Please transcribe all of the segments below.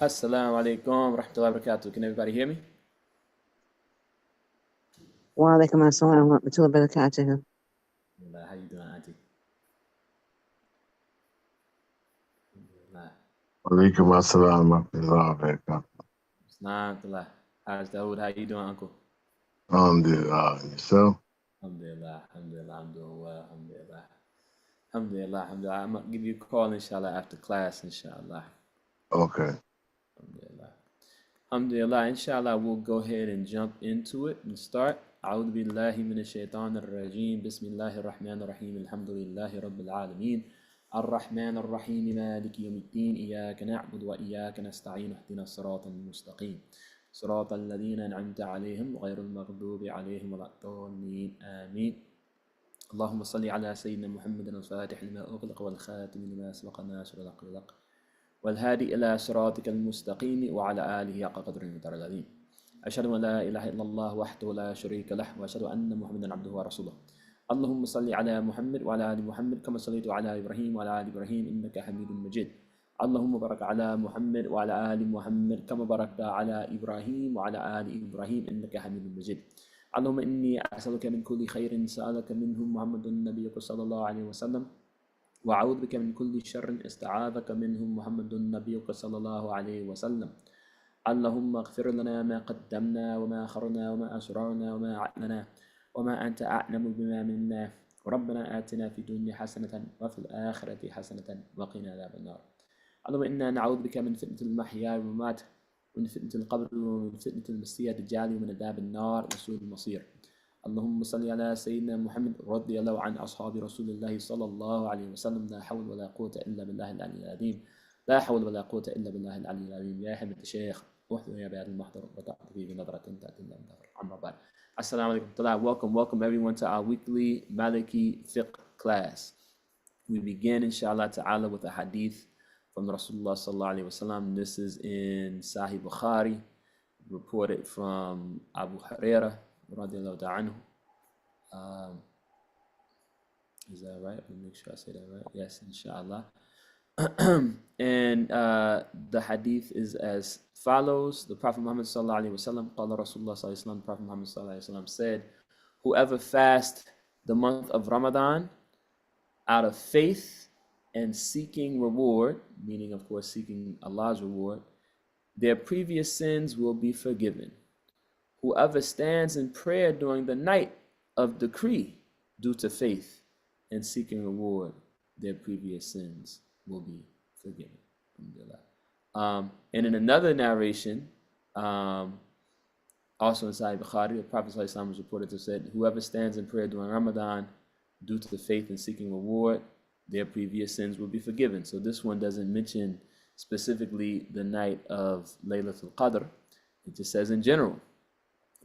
Assalamu alaikum rahmatullahi wabarakatuh. Can everybody hear me? Wa alaikum assalam wa rahmatullahi wa barakatuh. How you doing, Auntie? Alhamdulillah. Alaikum assalam wa rahmatullahi wa barakatuh. Alhamdulillah. How's Dawood? How you doing, Uncle? Alhamdulillah. And yourself? Alhamdulillah. Alhamdulillah. I'm doing well. Alhamdulillah. Alhamdulillah. Alhamdulillah. I'm gonna give you a call, inshallah, after class, inshallah. Okay. Alhamdulillah. Alhamdulillah. Inshallah, we'll go ahead and jump into it and start. أعوذ بالله من الشيطان الرجيم بسم الله الرحمن الرحيم الحمد لله رب العالمين الرحمن الرحيم مالك يوم الدين إياك نعبد وإياك نستعين اهدنا الصراط المستقيم صراط الذين أنعمت عليهم غير المغضوب عليهم ولا الضالين آمين اللهم صل على سيدنا محمد الفاتح لما أغلق والخاتم لما سبق الناصر الحق والهادي إلى صراطك المستقيم وعلى آله حق قدره ومقداره العظيم أشهد أن لا إله إلا الله وحده لا شريك له وأشهد أن محمدا عبده ورسوله اللهم صل على محمد وعلى آل محمد كما صليت على إبراهيم وعلى آل إبراهيم إنك حميد مجيد اللهم بارك على محمد وعلى آل محمد كما باركت على إبراهيم وعلى آل إبراهيم إنك حميد مجيد اللهم إني أسألك من كل خير سألك منه محمد النبي صلى الله عليه وسلم وأعوذ بك من كل شر استعاذك منه محمد النبي صلى الله عليه وسلم اللهم اغفر لنا ما قدمنا وما أخرنا وما أسررنا وما أعلنا وما أنت أعلم بما منا ربنا آتنا في الدنيا حسنة وفي الآخرة حسنة وقنا عذاب النار اللهم إنا نعوذ بك من فتنة المحيا والممات ومن فتنة القبر ومن فتنة المسيح الدجال ومن عذاب النار وسوء المصير اللهم صل على سيدنا محمد رضي الله عن أصحاب رسول الله صلى الله عليه وسلم لا حول ولا قوة إلا بالله العلي العظيم لا حول ولا قوة إلا بالله العلي العظيم يا حمد الشيخ واحذر يا بعد المحضر وتعطي بنظرة تأتي من النظر عما بعد Assalamu alaikum. Welcome everyone to our weekly Maliki Fiqh class. We begin inshallah ta'ala with a hadith from Rasulullah sallallahu alaihi wasallam. This is in Sahih Bukhari, reported from Abu Hurairah radiallahu anhu. Is that right? Let me make sure I say that right. Yes, inshallah. And the hadith is as follows. The Prophet Muhammad sallallahu alaihi wasallam, qala Rasulullah sallallahu alaihi wasallam, Prophet Muhammad sallallahu alaihi wasallam said, whoever fasts the month of Ramadan out of faith and seeking reward, meaning of course seeking Allah's reward, their previous sins will be forgiven. Whoever stands in prayer during the night of decree due to faith and seeking reward, their previous sins will be forgiven. And in another narration, also in Sahih Bukhari, the Prophet ﷺ was reported to have said, whoever stands in prayer during Ramadan due to the faith and seeking reward, their previous sins will be forgiven. So this one doesn't mention specifically the night of Laylatul Qadr. It just says in general,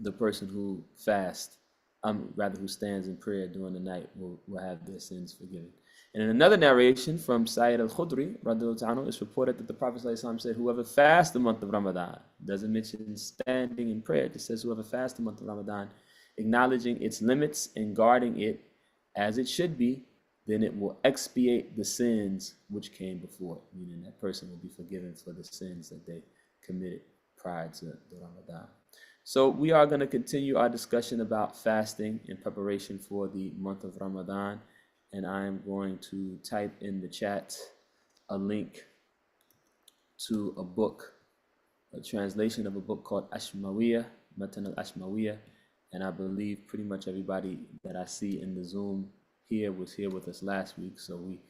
the person who fasts, who stands in prayer during the night will have their sins forgiven. And in another narration from Sayyid al-Khudri, it's reported that the Prophet ﷺ said, whoever fasts the month of Ramadan, doesn't mention standing in prayer, it just says whoever fasts the month of Ramadan, acknowledging its limits and guarding it as it should be, then it will expiate the sins which came before, meaning that person will be forgiven for the sins that they committed prior to the Ramadan. So we are going to continue our discussion about fasting in preparation for the month of Ramadan. And I am going to type in the chat a link to a book, a translation of a book called Ashmawiyah, Matan al-Ashmawiyah. And I believe pretty much everybody that I see in the Zoom here was here with us last week. So we,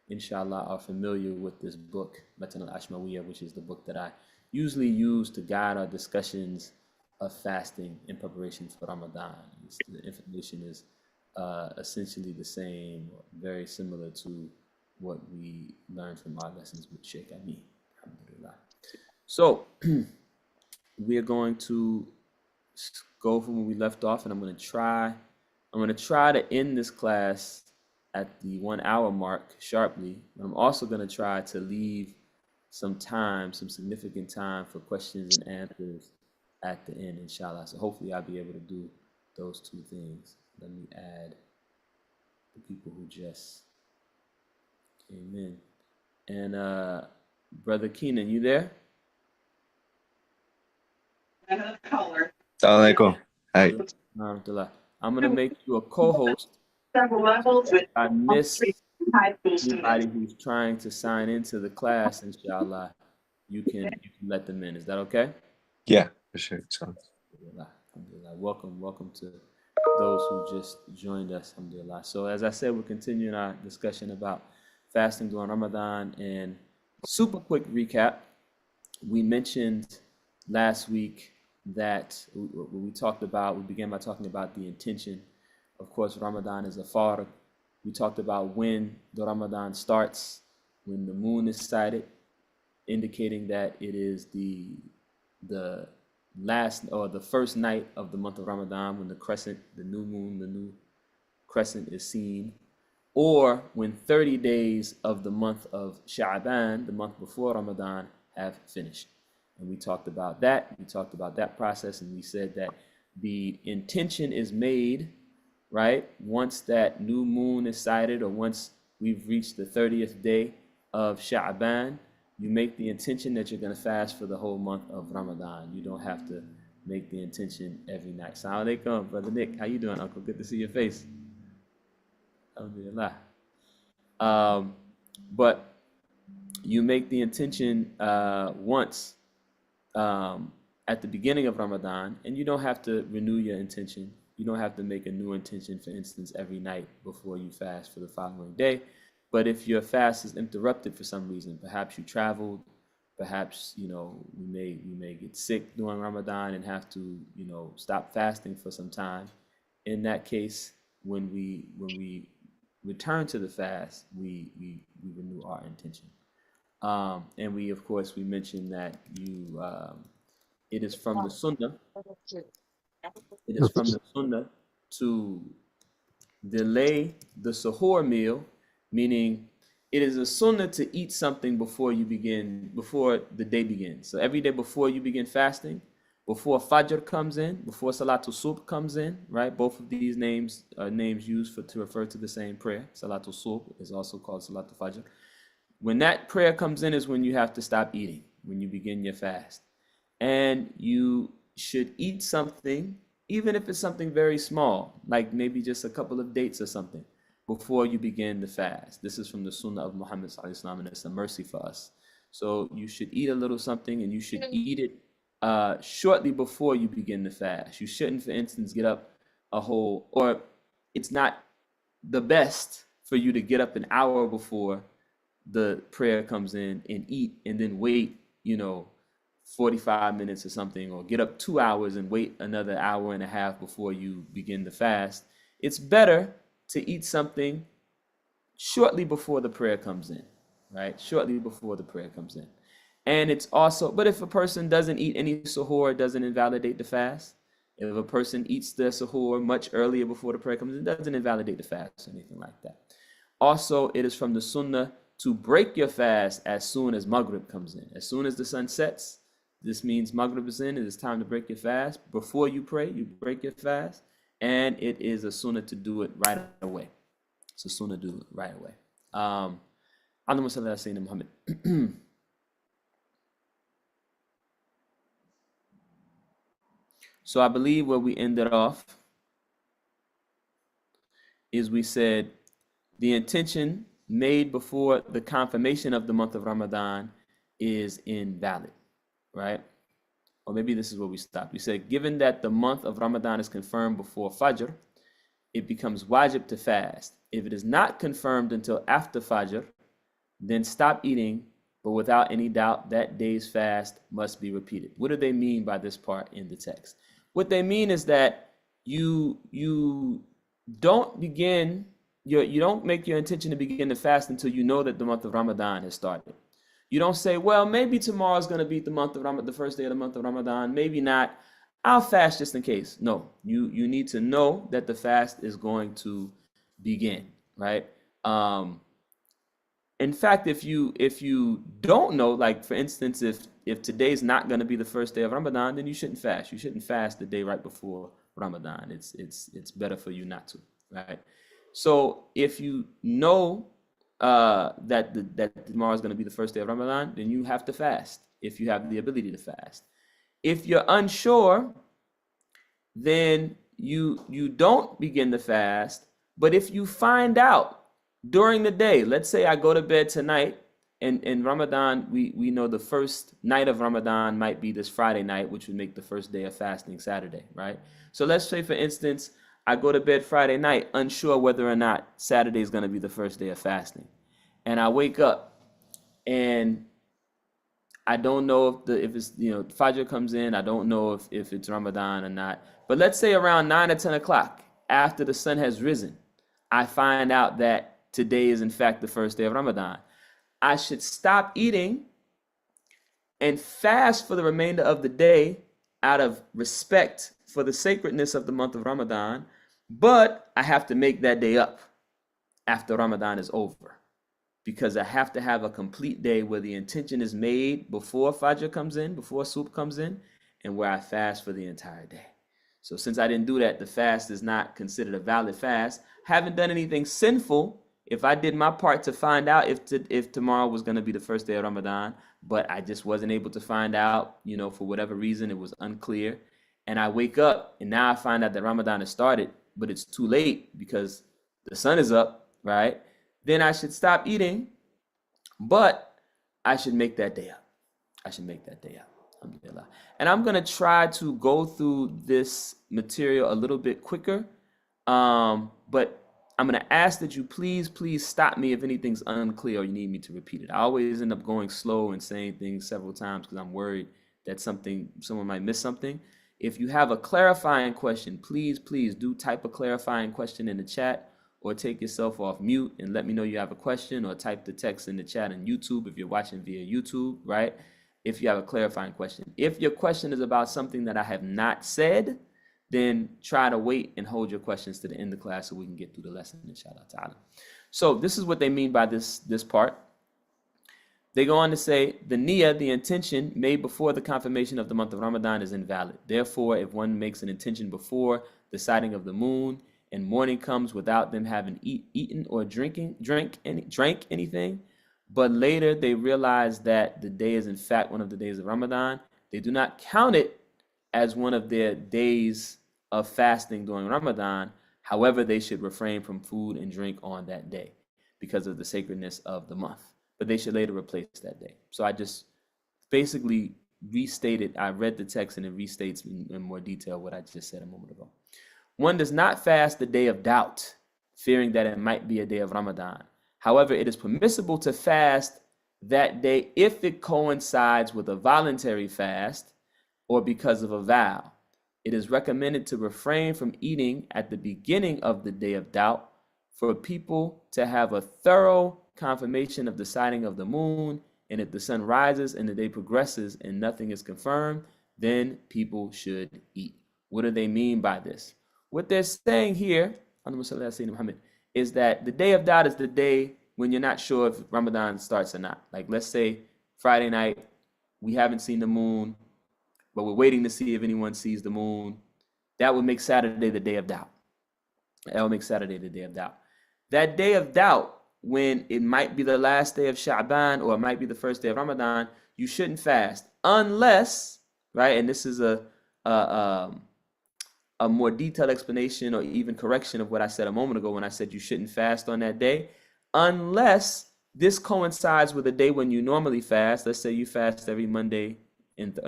inshallah, are familiar with this book, Matan al-Ashmawiyah, which is the book that I usually use to guide our discussions of fasting in preparation for Ramadan. The information is essentially the same, or very similar to what we learned from our lessons with Sheikh Ami. Alhamdulillah. So we are going to go from where we left off, and I'm going to try to end this class at the 1 hour mark sharply, but I'm also going to try to leave some significant time for questions and answers at the end, inshallah. So hopefully I'll be able to do those two things. Let me add the people who just came in. And Brother Keenan, you there? Assalamualaikum. Hi. Alhamdulillah. I'm going to make you a co-host. If I miss anybody who's trying to sign into the class, inshallah, you can let them in. Is that okay? Yeah, for sure. Alhamdulillah. Alhamdulillah. Welcome to those who just joined us. Alhamdulillah. So as I said, we're continuing our discussion about fasting during Ramadan. And super quick recap, we mentioned last week that we began by talking about the intention. Of course, Ramadan is a fard. We talked about when the Ramadan starts, when the moon is sighted, indicating that it is the last or the first night of the month of Ramadan, when the crescent, the new moon, the new crescent is seen, or when 30 days of the month of Sha'ban, the month before Ramadan, have finished. And we talked about that. We talked about that process, and we said that the intention is made, right, once that new moon is sighted, or once we've reached the 30th day of Sha'ban. You make the intention that you're going to fast for the whole month of Ramadan. You don't have to make the intention every night. Assalamu alaikum, Brother Nick. How you doing, Uncle? Good to see your face. Alhamdulillah. But you make the intention once at the beginning of Ramadan, and you don't have to renew your intention. You don't have to make a new intention, for instance, every night before you fast for the following day. But if your fast is interrupted for some reason, perhaps you traveled, perhaps you may get sick during Ramadan and have to stop fasting for some time. In that case, when we return to the fast, we renew our intention. And we mentioned that it is from the Sunnah. It is from the Sunnah to delay the suhoor meal. Meaning, it is a sunnah to eat something before the day begins. So every day before you begin fasting, before Fajr comes in, before Salatul Subh comes in, right? Both of these names are names used to refer to the same prayer. Salatul Subh is also called Salatul Fajr. When that prayer comes in is when you have to stop eating, when you begin your fast. And you should eat something, even if it's something very small, like maybe just a couple of dates or something, before you begin the fast. This is from the Sunnah of Muhammad sallallahu alaihi wasallam, and it's a mercy for us. So you should eat a little something, and you should eat it shortly before you begin the fast. You shouldn't, for instance, get up or it's not the best for you to get up an hour before the prayer comes in and eat, and then wait, 45 minutes or something, or get up 2 hours and wait another hour and a half before you begin the fast. It's better to eat something shortly before the prayer comes in, right? Shortly before the prayer comes in. And it's also, but if a person doesn't eat any suhoor, it doesn't invalidate the fast. If a person eats their suhoor much earlier before the prayer comes in, it doesn't invalidate the fast or anything like that. Also, it is from the Sunnah to break your fast as soon as Maghrib comes in. As soon as the sun sets, this means Maghrib is in, it is time to break your fast. Before you pray, you break your fast. And it is a sunnah to do it right away. It's a sunnah to do it right away. Allahumma salli ala Sayyidina Muhammad. So I believe where we ended off is we said the intention made before the confirmation of the month of Ramadan is invalid, right? Or maybe this is where we stopped. We said, given that the month of Ramadan is confirmed before Fajr, it becomes wajib to fast. If it is not confirmed until after Fajr, then stop eating, but without any doubt, that day's fast must be repeated. What do they mean by this part in the text? What they mean is that you don't make your intention to begin to fast until you know that the month of Ramadan has started. You don't say, well, maybe tomorrow's going to be the first day of the month of Ramadan. Maybe not. I'll fast just in case. No, you need to know that the fast is going to begin, right? In fact, if you don't know, like for instance, if today's not going to be the first day of Ramadan, then you shouldn't fast. You shouldn't fast the day right before Ramadan. It's better for you not to, right? So if you know that tomorrow is going to be the first day of Ramadan, then you have to fast if you have the ability to fast. If you're unsure, then you don't begin the fast. But if you find out during the day, let's say I go to bed tonight, and in Ramadan, we know the first night of Ramadan might be this Friday night, which would make the first day of fasting Saturday, right? So let's say, for instance, I go to bed Friday night, unsure whether or not Saturday is going to be the first day of fasting. And I wake up and I don't know if it's, Fajr comes in. I don't know if it's Ramadan or not. But let's say around 9 or 10 o'clock, after the sun has risen, I find out that today is in fact the first day of Ramadan. I should stop eating and fast for the remainder of the day out of respect for the sacredness of the month of Ramadan. But I have to make that day up after Ramadan is over, because I have to have a complete day where the intention is made before Fajr comes in, before soup comes in, and where I fast for the entire day. So since I didn't do that, the fast is not considered a valid fast. Haven't done anything sinful. If I did my part to find out if tomorrow was going to be the first day of Ramadan, but I just wasn't able to find out, for whatever reason, it was unclear. And I wake up and now I find out that Ramadan has started, but it's too late because the sun is up, right? Then I should stop eating, but I should make that day up. I should make that day up. Alhamdulillah. And I'm going to try to go through this material a little bit quicker, but I'm going to ask that you please stop me if anything's unclear or you need me to repeat it. I always end up going slow and saying things several times because I'm worried that someone might miss something. If you have a clarifying question, please do type a clarifying question in the chat, or take yourself off mute and let me know you have a question, or type the text in the chat on YouTube if you're watching via YouTube, right? If you have a clarifying question. If your question is about something that I have not said, then try to wait and hold your questions to the end of class so we can get through the lesson, inshallah ta'ala. So this is what they mean by this part. They go on to say, the niyyah, the intention made before the confirmation of the month of Ramadan, is invalid. Therefore, if one makes an intention before the sighting of the moon and morning comes without them having eaten or drank anything, but later they realize that the day is in fact one of the days of Ramadan, they do not count it as one of their days of fasting during Ramadan. However, they should refrain from food and drink on that day because of the sacredness of the month. But they should later replace that day. So I just basically restated, I read the text and it restates in more detail what I just said a moment ago. One does not fast the day of doubt, fearing that it might be a day of Ramadan. However, it is permissible to fast that day if it coincides with a voluntary fast or because of a vow. It is recommended to refrain from eating at the beginning of the day of doubt for people to have a thorough confirmation of the sighting of the moon, and if the sun rises and the day progresses and nothing is confirmed, then people should eat. What do they mean by this? What they're saying here, is that the day of doubt is the day when you're not sure if Ramadan starts or not. Like, let's say Friday night, we haven't seen the moon, but we're waiting to see if anyone sees the moon. That would make Saturday the day of doubt. That would make Saturday the day of doubt. That day of doubt, when it might be the last day of Sha'ban or it might be the first day of Ramadan, you shouldn't fast unless, right? And this is a more detailed explanation or even correction of what I said a moment ago when I said you shouldn't fast on that day, unless this coincides with a day when you normally fast. Let's say you fast every Monday and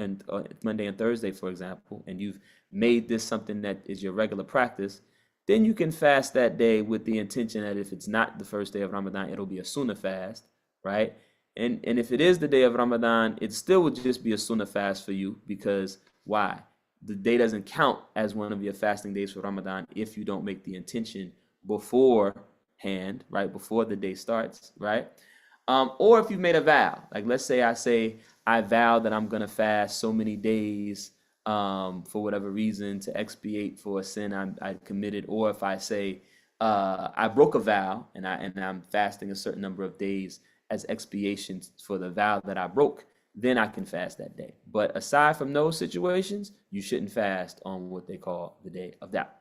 Monday and Thursday, for example, and you've made this something that is your regular practice. Then you can fast that day with the intention that if it's not the first day of Ramadan, it'll be a sunnah fast, right? And if it is the day of Ramadan, it still would just be a sunnah fast for you, because why? The day doesn't count as one of your fasting days for Ramadan if you don't make the intention beforehand, right? Before the day starts, right? Or if you made a vow, like let's say I vow that I'm gonna fast so many days for whatever reason to expiate for a sin I committed, or if I say I broke a vow and I'm fasting a certain number of days as expiation for the vow that I broke, then I can fast that day. But aside from those situations, you shouldn't fast on what they call the day of doubt.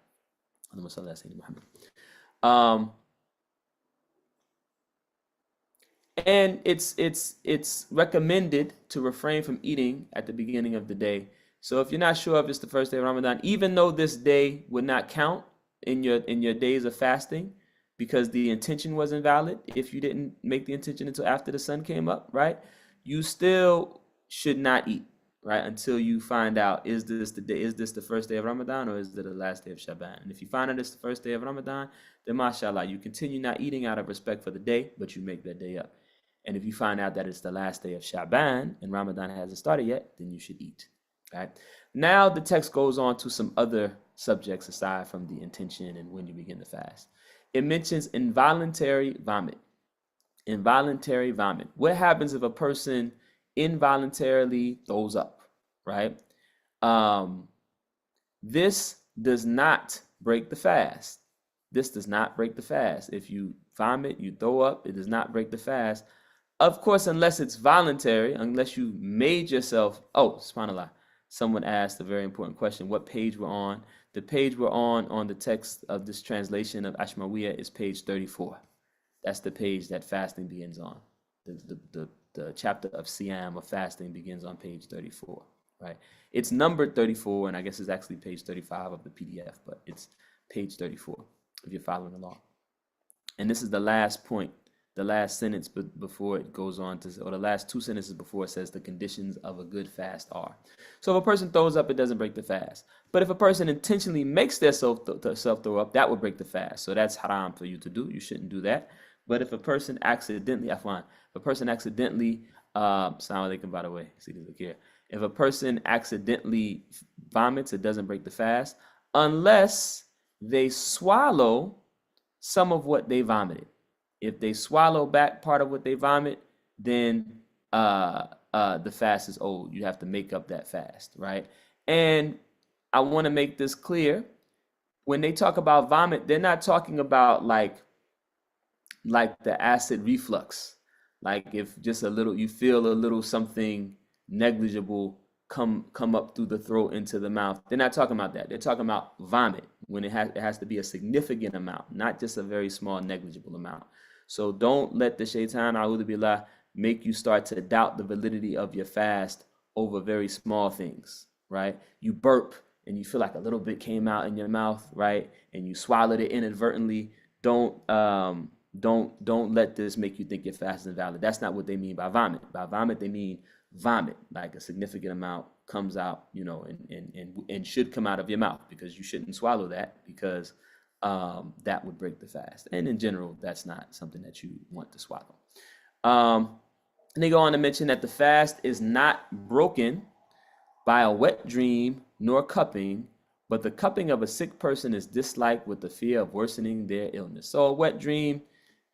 And it's recommended to refrain from eating at the beginning of the day So if you're not sure if it's the first day of Ramadan, even though this day would not count in your days of fasting, because the intention was invalid, if you didn't make the intention until after the sun came up, right? You still should not eat, right? Until you find out, is this the first day of Ramadan, or is it the last day of Shaban? And if you find out it's the first day of Ramadan, then mashallah, you continue not eating out of respect for the day, but you make that day up. And if you find out that it's the last day of Shaban and Ramadan hasn't started yet, then you should eat. Right? Now the text goes on to some other subjects aside from the intention and when you begin to fast. It mentions involuntary vomit. Involuntary vomit. What happens if a person involuntarily throws up, right? This does not break the fast. This does not break the fast. If you vomit, you throw up, it does not break the fast. Of course, unless it's voluntary, unless you made yourself, subhanAllah. Someone asked a very important question, what page we're on. The page we're on the text of this translation of Ashmawiyah is page 34. That's the page that fasting begins on. The chapter of Siyam, of fasting, begins on page 34, right? It's numbered 34, and I guess it's actually page 35 of the PDF, but it's page 34 if you're following along. And this is the last point, the last sentence before it goes on to, or the last two sentences before it says the conditions of a good fast are. So if a person throws up, it doesn't break the fast. But if a person intentionally makes themselves throw up, that would break the fast. So that's haram for you to do. You shouldn't do that. But if a person accidentally, assalamu alaikum, by the way, see this look here. If a person accidentally vomits, it doesn't break the fast unless they swallow some of what they vomited. If they swallow back part of what they vomit, then the fast is old. You have to make up that fast, right? And I want to make this clear. When they talk about vomit, they're not talking about like the acid reflux. Like if just a little, you feel a little something negligible come up through the throat into the mouth. They're not talking about that. They're talking about vomit when it has to be a significant amount, not just a very small negligible amount. So don't let the shaitan, a'udhu billah, make you start to doubt the validity of your fast over very small things, right? You burp and you feel like a little bit came out in your mouth, right? And you swallowed it inadvertently. Don't let this make you think your fast is invalid. That's not what they mean by vomit. By vomit, they mean vomit, like a significant amount comes out, and should come out of your mouth, because you shouldn't swallow that, because that would break the fast. And in general, that's not something that you want to swallow. And they go on to mention that the fast is not broken by a wet dream nor cupping, but the cupping of a sick person is disliked with the fear of worsening their illness. So a wet dream,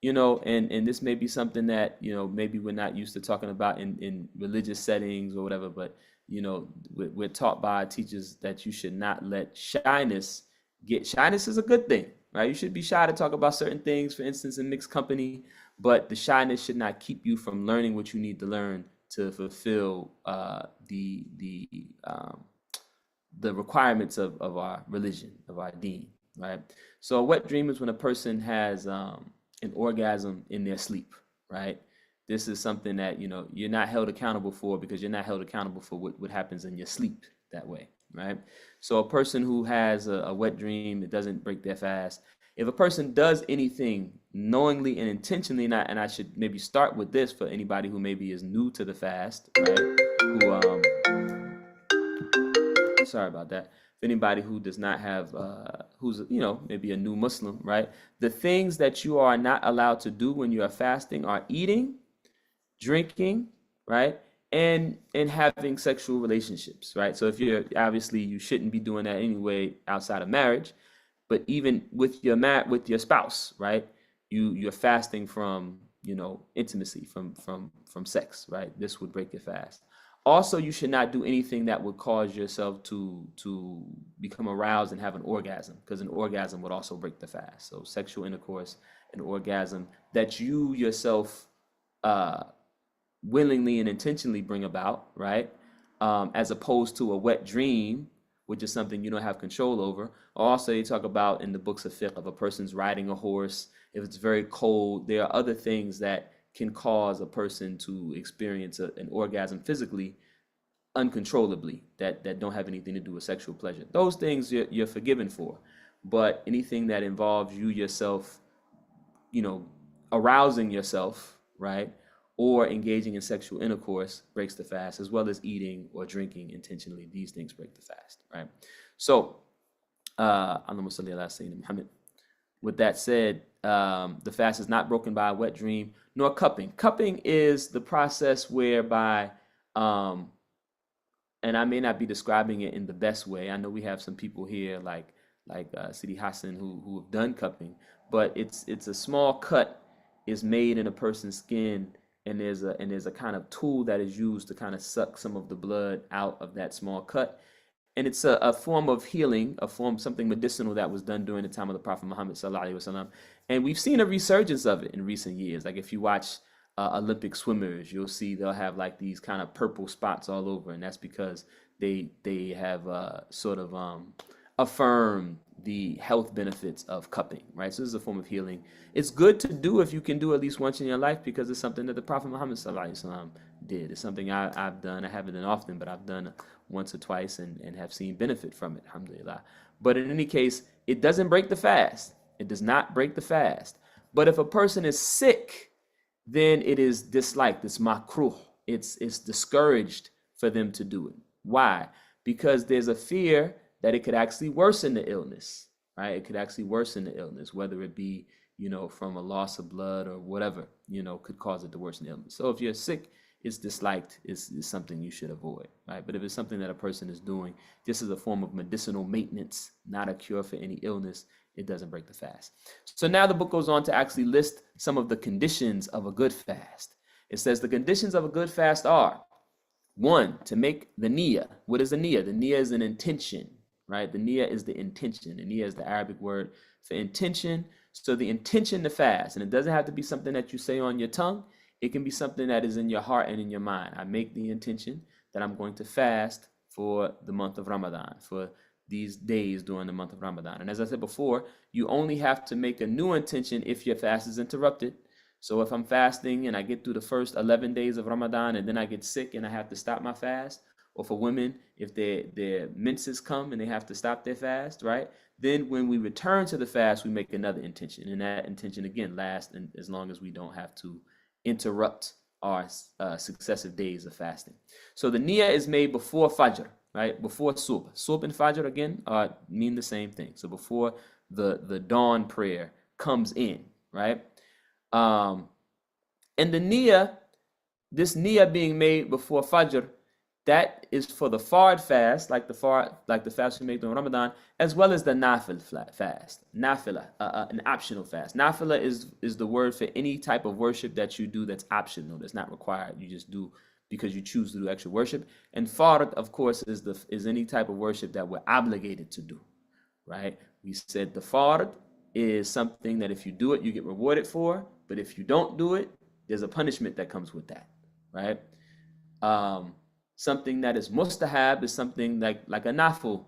and this may be something that, maybe we're not used to talking about in religious settings or whatever, but, we're taught by teachers that you should not let shyness is a good thing, right? You should be shy to talk about certain things, for instance, in mixed company, but the shyness should not keep you from learning what you need to learn to fulfill the requirements of our religion, of our deen, right? So a wet dream is when a person has an orgasm in their sleep, right? This is something that, you're not held accountable for, because you're not held accountable for what happens in your sleep that way, right? So a person who has a wet dream, it doesn't break their fast. If a person does anything knowingly and intentionally, and I should maybe start with this for anybody who maybe is new to the fast, right? Sorry about that. If anybody who does not have, who's, maybe a new Muslim, right? The things that you are not allowed to do when you are fasting are eating, drinking, right? And having sexual relationships, right? So if you shouldn't be doing that anyway outside of marriage, but even with your spouse, right? You're fasting from, intimacy, from sex, right? This would break your fast. Also, you should not do anything that would cause yourself to become aroused and have an orgasm, because an orgasm would also break the fast. So sexual intercourse, an orgasm that you yourself willingly and intentionally bring about, right? As opposed to a wet dream, which is something you don't have control over. Also, they talk about in the books of fiqh of a person's riding a horse. If it's very cold, there are other things that can cause a person to experience an orgasm physically uncontrollably that don't have anything to do with sexual pleasure. Those things you're forgiven for. But anything that involves you yourself, arousing yourself, right, or engaging in sexual intercourse breaks the fast, as well as eating or drinking intentionally. These things break the fast, right? So, Allahumma salli ala Sayyidina Muhammad. With that said, the fast is not broken by a wet dream nor cupping. Cupping is the process whereby, and I may not be describing it in the best way. I know we have some people here like Sidi Hassan who have done cupping, but it's a small cut is made in a person's skin, and there's a kind of tool that is used to kind of suck some of the blood out of that small cut. And it's a form of healing, something medicinal that was done during the time of the Prophet Muhammad sallallahu alaihi wasallam. And we've seen a resurgence of it in recent years. Like if you watch Olympic swimmers, you'll see they'll have like these kind of purple spots all over, and that's because they have sort of affirmed the health benefits of cupping, right? So this is a form of healing. It's good to do if you can do at least once in your life, because it's something that the Prophet Muhammad sallallahu alaihi wasallam did. It's something I've done. I haven't done often, but I've done once or twice and have seen benefit from it, alhamdulillah. But in any case, it doesn't break the fast. It does not break the fast. But if a person is sick, then it is disliked. It's makruh. It's discouraged for them to do it. Why? Because there's a fear that it could actually worsen the illness, right? It could actually worsen the illness, whether it be, from a loss of blood or whatever, could cause it to worsen the illness. So if you're sick, it's disliked, is something you should avoid, right? But if it's something that a person is doing, this is a form of medicinal maintenance, not a cure for any illness, it doesn't break the fast. So now the book goes on to actually list some of the conditions of a good fast. It says the conditions of a good fast are, 1, to make the niyyah. What is the niyyah? The niyyah is an intention, right? The niyyah is the intention. The niyyah is the Arabic word for intention. So the intention to fast, and it doesn't have to be something that you say on your tongue. It can be something that is in your heart and in your mind. I make the intention that I'm going to fast for the month of Ramadan, for these days during the month of Ramadan. And as I said before, you only have to make a new intention if your fast is interrupted. So if I'm fasting and I get through the first 11 days of Ramadan and then I get sick and I have to stop my fast, or for women, if their menses come and they have to stop their fast, right? Then when we return to the fast, we make another intention. And that intention, again, lasts as long as we don't have to interrupt our successive days of fasting. So the niyyah is made before Fajr, right? Before Subh. Subh and Fajr, again, mean the same thing. So before the dawn prayer comes in, right? And the niyyah, this niyyah being made before Fajr, that is for the fard fast, like the fast we make during Ramadan, as well as the nafil fast, nafila, an optional fast. Nafila is the word for any type of worship that you do that's optional, that's not required. You just do because you choose to do extra worship. And fard, of course, is any type of worship that we're obligated to do, right? We said the fard is something that if you do it, you get rewarded for, but if you don't do it, there's a punishment that comes with that, right? Something that is mustahab is something like a nafil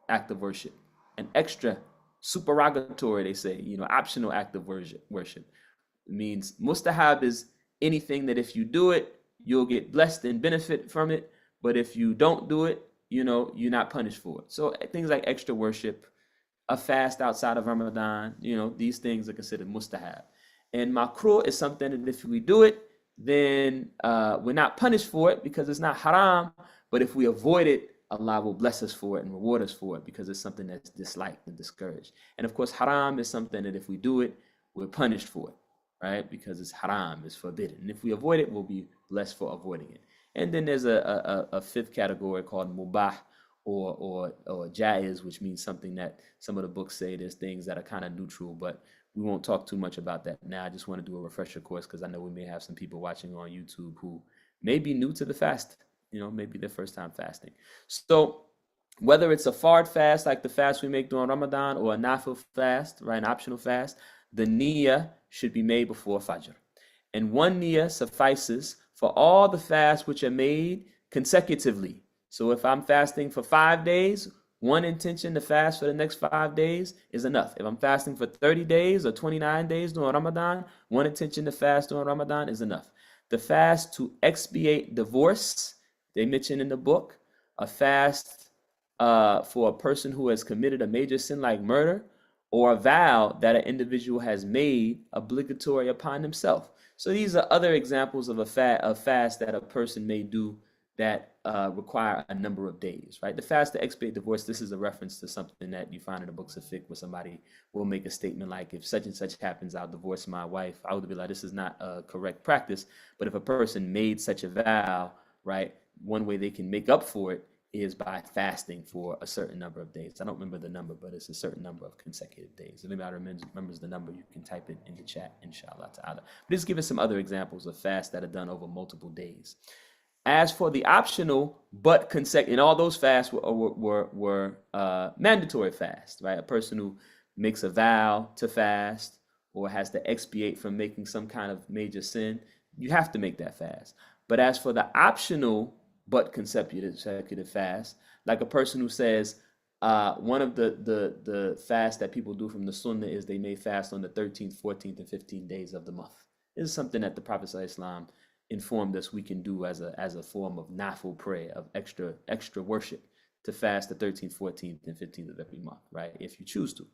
act of worship, an extra supererogatory, they say, optional act of worship. It means mustahab is anything that if you do it, you'll get blessed and benefit from it. But if you don't do it, you're not punished for it. So things like extra worship, a fast outside of Ramadan, these things are considered mustahab. And makruh is something that if we do it, then we're not punished for it because it's not haram, but if we avoid it, Allah will bless us for it and reward us for it because it's something that's disliked and discouraged. And of course, haram is something that if we do it, we're punished for it, right? Because it's haram, it's forbidden. And if we avoid it, we'll be blessed for avoiding it. And then there's a fifth category called mubah or jaiz, which means something that some of the books say there's things that are kind of neutral, but we won't talk too much about that now. I just want to do a refresher course because I know we may have some people watching on YouTube who may be new to the fast, maybe their first time fasting. So whether it's a fard fast, like the fast we make during Ramadan, or a nafil fast, right, an optional fast, the niyyah should be made before Fajr. And one niyyah suffices for all the fasts which are made consecutively. So if I'm fasting for 5 days, one intention to fast for the next 5 days is enough. If I'm fasting for 30 days or 29 days during Ramadan, one intention to fast during Ramadan is enough. The fast to expiate divorce They mention in the book a fast for a person who has committed a major sin like murder, or a vow that an individual has made obligatory upon himself. So these are other examples of a fast that a person may do that require a number of days, right? The fast to expiate divorce, this is a reference to something that you find in the books of fiqh, where somebody will make a statement like, if such and such happens, I'll divorce my wife. I would be like, this is not a correct practice. But if a person made such a vow, right, one way they can make up for it is by fasting for a certain number of days. I don't remember the number, but it's a certain number of consecutive days. If anybody remembers the number, you can type it in the chat, inshallah ta'ala. But just give us some other examples of fasts that are done over multiple days. As for the optional but consecutive, and all those fasts were mandatory fasts, right? A person who makes a vow to fast or has to expiate from making some kind of major sin, you have to make that fast. But as for the optional but consecutive fast, like a person who says, one of the fasts that people do from the sunnah is they may fast on the 13th, 14th, and 15th days of the month. This is something that the Prophet ﷺ informed us we can do as a form of nafil prayer, of extra worship, to fast the 13th, 14th, and 15th of every month, right? If you choose to.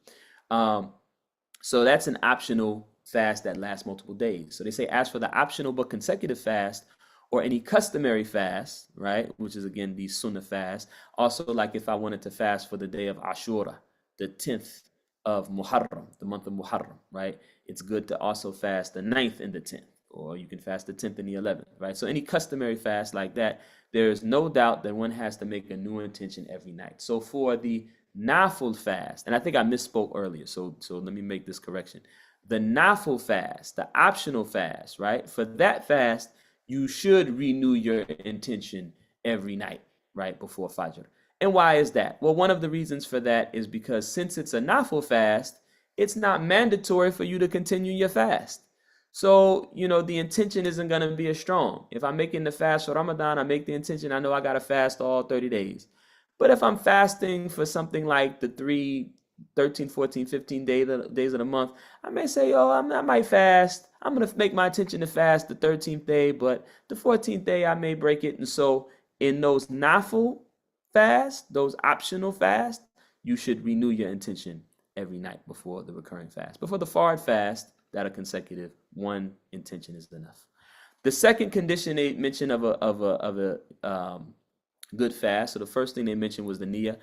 So that's an optional fast that lasts multiple days. So they say, as for the optional but consecutive fast, or any customary fast, right, which is again the sunnah fast. Also, like if I wanted to fast for the day of Ashura, the 10th of Muharram, the month of Muharram, right? It's good to also fast the 9th and the 10th, or you can fast the 10th and the 11th, right? So any customary fast like that, there is no doubt that one has to make a new intention every night. So for the nafil fast, and I think I misspoke earlier, so let me make this correction. The nafil fast, the optional fast, right? For that fast, you should renew your intention every night, right, before Fajr. And why is that? Well, one of the reasons for that is because since it's a nafil fast, it's not mandatory for you to continue your fast. So, the intention isn't going to be as strong. If I'm making the fast for Ramadan, I make the intention, I know I got to fast all 30 days. But if I'm fasting for something like the 13, 14, 15 days of the month, I may say, I might fast. I'm going to make my intention to fast the 13th day, but the 14th day I may break it. And so in those nafil fasts, those optional fasts, you should renew your intention every night before the recurring fast. Before the fard fast that are consecutive, one intention is enough. The second condition they mentioned of a good fast, so the first thing they mentioned was the niyyah.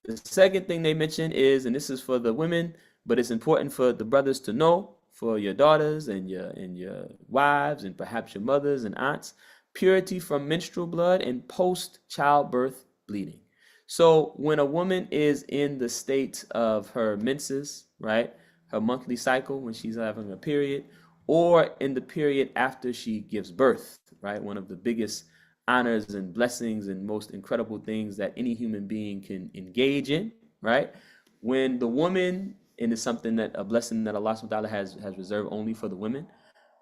The second thing they mention is, and this is for the women, but it's important for the brothers to know, for your daughters and your wives and perhaps your mothers and aunts, purity from menstrual blood and post-childbirth bleeding. So when a woman is in the state of her menses, right, her monthly cycle when she's having a period, or in the period after she gives birth, right, one of the biggest honors and blessings and most incredible things that any human being can engage in, right? When the woman, and it's something that a blessing that Allah subhanahu wa ta'ala has reserved only for the women,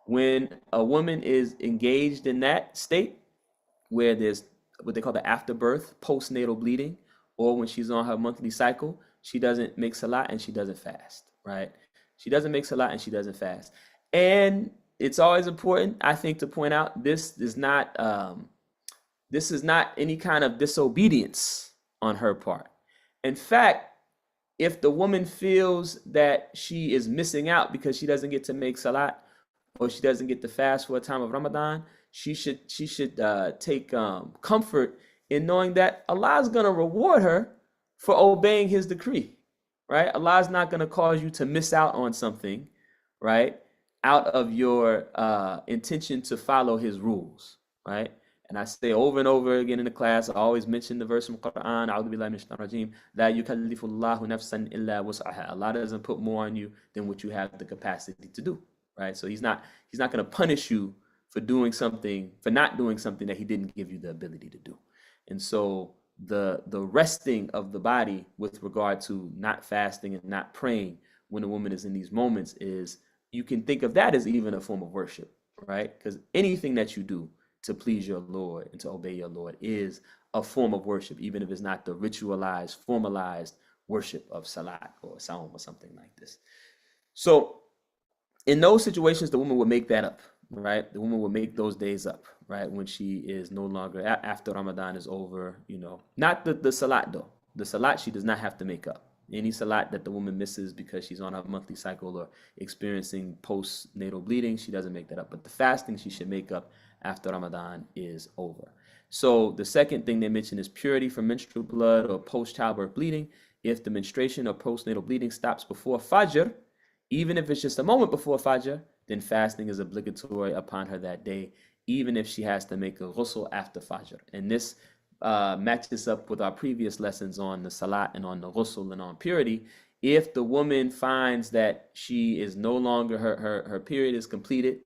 when a woman is engaged in that state where there's what they call the afterbirth, postnatal bleeding, or when she's on her monthly cycle, she doesn't make salat and she doesn't fast, right? She doesn't make salat and she doesn't fast. And it's always important, I think, to point out this is not any kind of disobedience on her part. In fact, if the woman feels that she is missing out because she doesn't get to make salat or she doesn't get to fast for a time of Ramadan, she should take comfort in knowing that Allah is going to reward her for obeying His decree, right? Allah is not going to cause you to miss out on something, right, out of your intention to follow His rules, right? And I say over and over again in the class, I always mention the verse from Quran, A'udhu billahi minash shaitanir rajim, La yukallifu Allahu nafsan illa wus'aha. Allah doesn't put more on you than what you have the capacity to do, right? So He's not going to punish you for not doing something that He didn't give you the ability to do. And so the resting of the body with regard to not fasting and not praying when a woman is in these moments is, you can think of that as even a form of worship, right? Because anything that you do to please your Lord and to obey your Lord is a form of worship, even if it's not the ritualized, formalized worship of salat or saum or something like this. So in those situations, the woman would make that up, right? The woman would make those days up, right? When she is no longer, after Ramadan is over, not the salat though. The salat, she does not have to make up. Any salat that the woman misses because she's on her monthly cycle or experiencing postnatal bleeding, she doesn't make that up. But the fasting she should make up after Ramadan is over. So the second thing they mention is purity from menstrual blood or post-childbirth bleeding. If the menstruation or postnatal bleeding stops before Fajr, even if it's just a moment before Fajr, then fasting is obligatory upon her that day, even if she has to make a ghusl after Fajr. And this matches up with our previous lessons on the salat and on the ghusl and on purity. If the woman finds that she is no longer, her period is completed,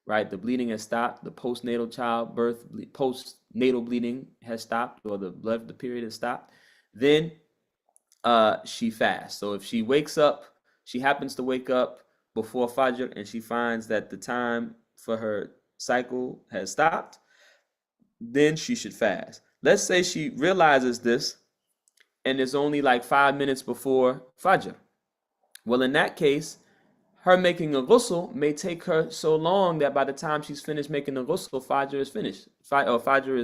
right? The bleeding has stopped, the postnatal postnatal bleeding has stopped, or the period has stopped, then she fasts. So if she wakes up, she happens to wake up before Fajr and she finds that the time for her cycle has stopped, then she should fast. Let's say she realizes this and it's only like 5 minutes before Fajr. Well, in that case, her making a ghusl may take her so long that by the time she's finished making the ghusl, Fajr is finished. Fajr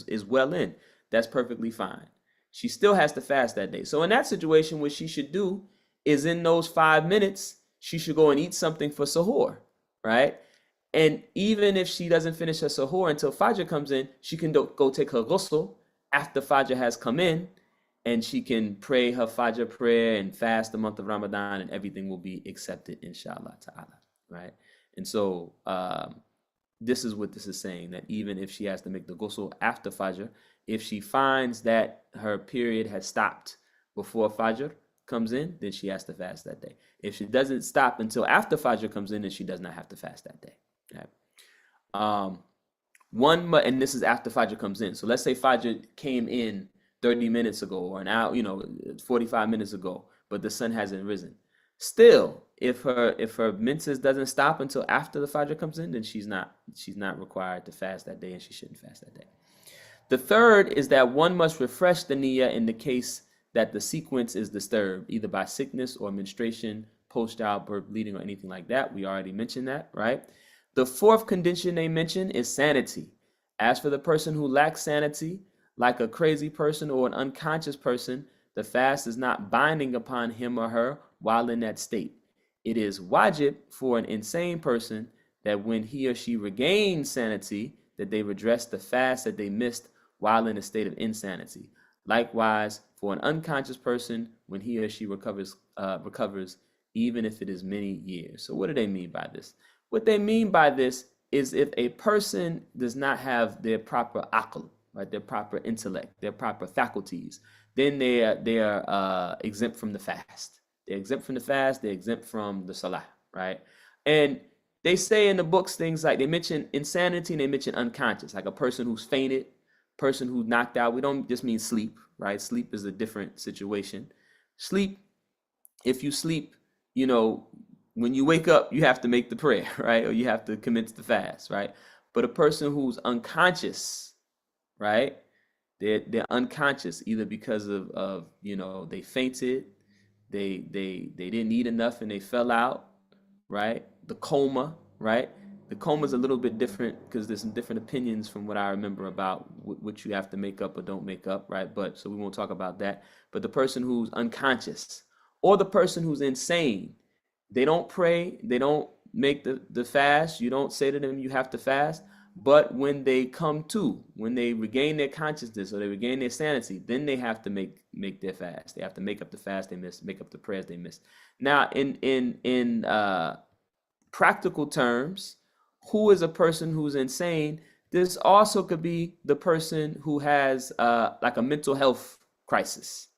is well in. That's perfectly fine. She still has to fast that day. So in that situation, what she should do is in those 5 minutes, she should go and eat something for sahur, right? And even if she doesn't finish her sahur until Fajr comes in, she can go take her ghusl after Fajr has come in, and she can pray her Fajr prayer and fast the month of Ramadan, and everything will be accepted, inshallah ta'ala, right? And so this is what this is saying, that even if she has to make the ghusl after Fajr, if she finds that her period has stopped before Fajr comes in, then she has to fast that day. If she doesn't stop until after Fajr comes in, then she does not have to fast that day. Okay. And this is after Fajr comes in. So let's say Fajr came in 30 minutes ago or an hour, 45 minutes ago, but the sun hasn't risen. Still, if her menses doesn't stop until after the Fajr comes in, then she's not required to fast that day, and she shouldn't fast that day. The third is that one must refresh the niyyah in the case that the sequence is disturbed, either by sickness or menstruation, post-childbirth bleeding, or anything like that. We already mentioned that, right? The fourth condition they mention is sanity. As for the person who lacks sanity, like a crazy person or an unconscious person, the fast is not binding upon him or her while in that state. It is wajib for an insane person that when he or she regains sanity, that they redress the fast that they missed while in a state of insanity. Likewise, for an unconscious person, when he or she recovers, even if it is many years. So what do they mean by this? What they mean by this is if a person does not have their proper aql, right, their proper intellect, their proper faculties, then they are exempt from the fast. They're exempt from the fast. They're exempt from the salah, right? And they say in the books things like, they mention insanity and they mention unconscious, like a person who's fainted, person who's knocked out. We don't just mean sleep, right? Sleep is a different situation. Sleep, if you sleep, when you wake up, you have to make the prayer, right? Or you have to commence the fast, right? But a person who's unconscious, right? They're unconscious either because of they fainted, they didn't eat enough and they fell out, right? The coma, right? The coma is a little bit different because there's some different opinions from what I remember about what you have to make up or don't make up, right? But so we won't talk about that. But the person who's unconscious or the person who's insane, they don't pray, they don't make the fast. You don't say to them, you have to fast. But when they come to, when they regain their consciousness or they regain their sanity, then they have to make their fast. They have to make up the fast they missed, make up the prayers they missed. Now, in practical terms, who is a person who's insane? This also could be the person who has like a mental health crisis,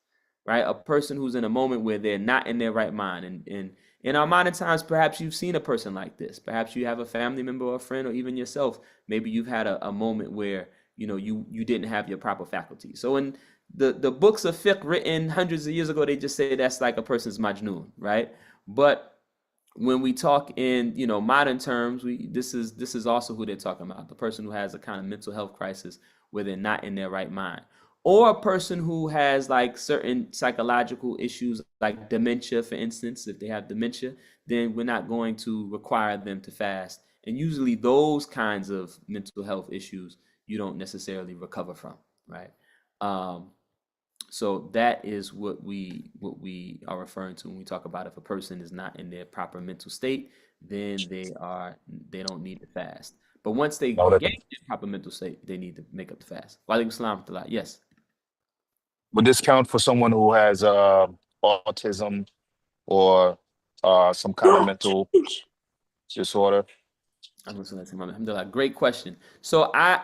right? A person who's in a moment where they're not in their right mind. And in our modern times, perhaps you've seen a person like this. Perhaps you have a family member or a friend or even yourself. Maybe you've had a moment where, you didn't have your proper faculty. So in the books of fiqh written hundreds of years ago, they just say that's like a person's majnoon, right? But when we talk in, modern terms, this is also who they're talking about. The person who has a kind of mental health crisis where they're not in their right mind. Or a person who has like certain psychological issues like dementia, for instance. If they have dementia, then we're not going to require them to fast And usually those kinds of mental health issues you don't necessarily recover from, right? So that is what we are referring to when we talk about if a person is not in their proper mental state, then they don't need to fast. But once they Now, gain their proper mental state, they need to make up the fast. Wa alaikum salam wa rahmatullah. Yes. would this count for someone who has autism or some kind of mental disorder? Alhamdulillah. Great question. So I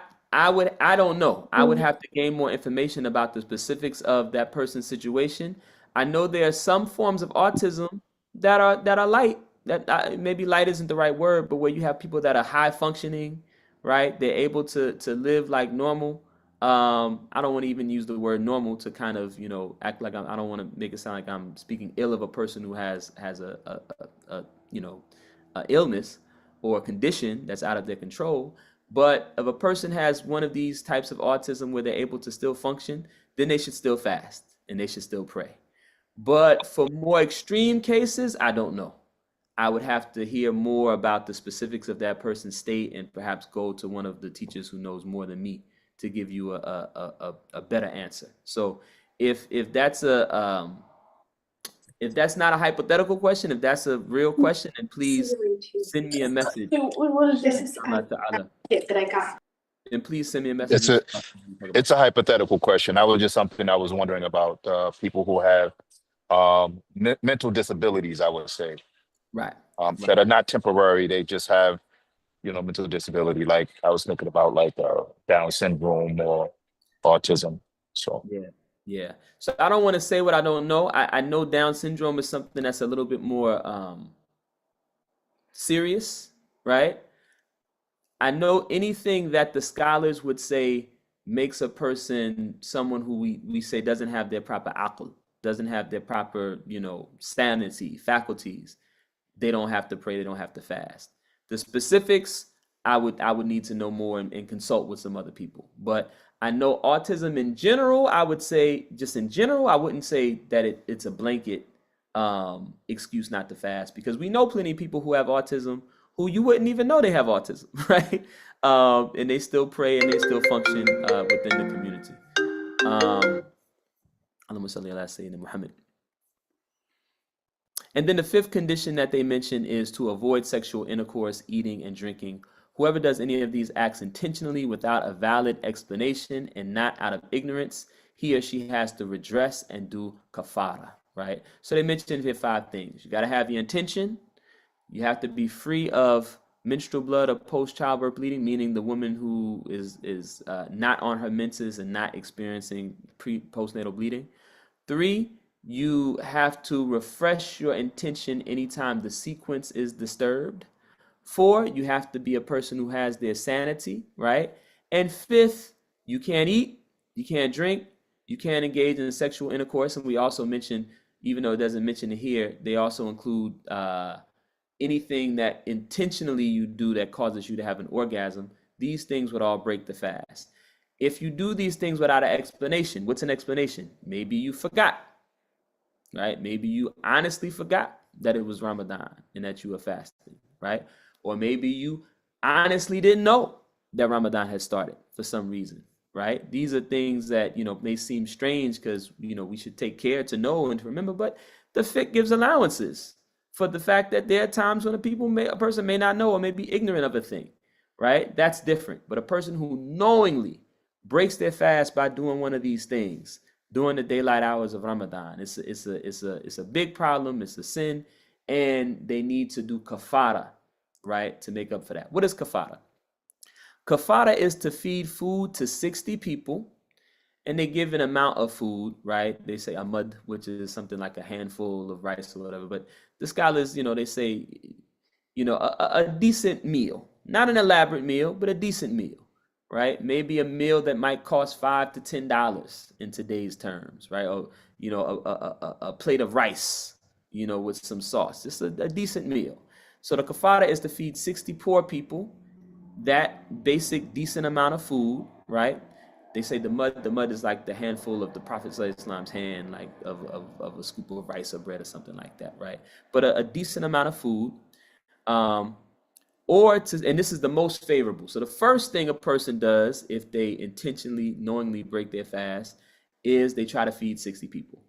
don't know. I would have to gain more information about the specifics of that person's situation. I know there are some forms of autism that are light. That maybe light isn't the right word, but where you have people that are high functioning, right? They're able to live like normal. I don't want to even use the word normal to kind of act like I don't want to make it sound like I'm speaking ill of a person who has a illness or a condition that's out of their control. But if a person has one of these types of autism where they're able to still function, then they should still fast and they should still pray. But for more extreme cases, I don't know. I would have to hear more about the specifics of that person's state and perhaps go to one of the teachers who knows more than me to give you a better answer. So if that's if that's not a hypothetical question, if that's a real question, then please send me a message. This is a tip that I got. And please send me a message. It's a hypothetical question. That was just something I was wondering about people who have mental disabilities, I would say. Right. That are not temporary. They just have, mental disability. Like I was thinking about like Down syndrome or autism. So Yeah. So I don't want to say what I don't know. I know Down syndrome is something that's a little bit more serious, right? I know anything that the scholars would say makes a person someone who we say doesn't have their proper aql, doesn't have their proper, sanity, faculties. They don't have to pray, they don't have to fast. The specifics, I would need to know more and consult with some other people. But I know autism in general, I would say, just in general, I wouldn't say that it's a blanket excuse not to fast, because we know plenty of people who have autism who you wouldn't even know they have autism, right? And they still pray and they still function within the community. Allahumma salli ala Sayyidina Muhammad. And then the fifth condition that they mention is to avoid sexual intercourse, eating, and drinking. Whoever does any of these acts intentionally without a valid explanation and not out of ignorance, he or she has to redress and do kafara, right? So they mentioned here 5 things. You got to have the intention. You have to be free of menstrual blood or post-childbirth bleeding, meaning the woman who is not on her menses and not experiencing postnatal bleeding. 3, you have to refresh your intention anytime the sequence is disturbed. 4, you have to be a person who has their sanity, right? And 5th, you can't eat, you can't drink, you can't engage in sexual intercourse. And we also mentioned, even though it doesn't mention it here, they also include anything that intentionally you do that causes you to have an orgasm. These things would all break the fast. If you do these things without an explanation, what's an explanation? Maybe you forgot, right? Maybe you honestly forgot that it was Ramadan and that you were fasting, right? Or maybe you honestly didn't know that Ramadan had started for some reason, right? These are things that, may seem strange because, we should take care to know and to remember, but the fiqh gives allowances for the fact that there are times when a person may not know or may be ignorant of a thing, right? That's different. But a person who knowingly breaks their fast by doing one of these things during the daylight hours of Ramadan, it's a big problem. It's a sin, and they need to do kafara, right, to make up for that. What is kafara? Kafara is to feed food to 60 people, and they give an amount of food, right? They say amad, which is something like a handful of rice or whatever. But the scholars, they say, a decent meal, not an elaborate meal, but a decent meal, right? Maybe a meal that might cost $5 to $10 in today's terms, right? Or, a plate of rice, with some sauce. Just a decent meal. So the kafara is to feed 60 poor people that basic decent amount of food, right? They say the mud is like the handful of the Prophet Islam's hand, like of a scoop of rice or bread or something like that, right? But a decent amount of food. or to, and this is the most favorable. So the first thing a person does if they intentionally, knowingly break their fast is they try to feed 60 people.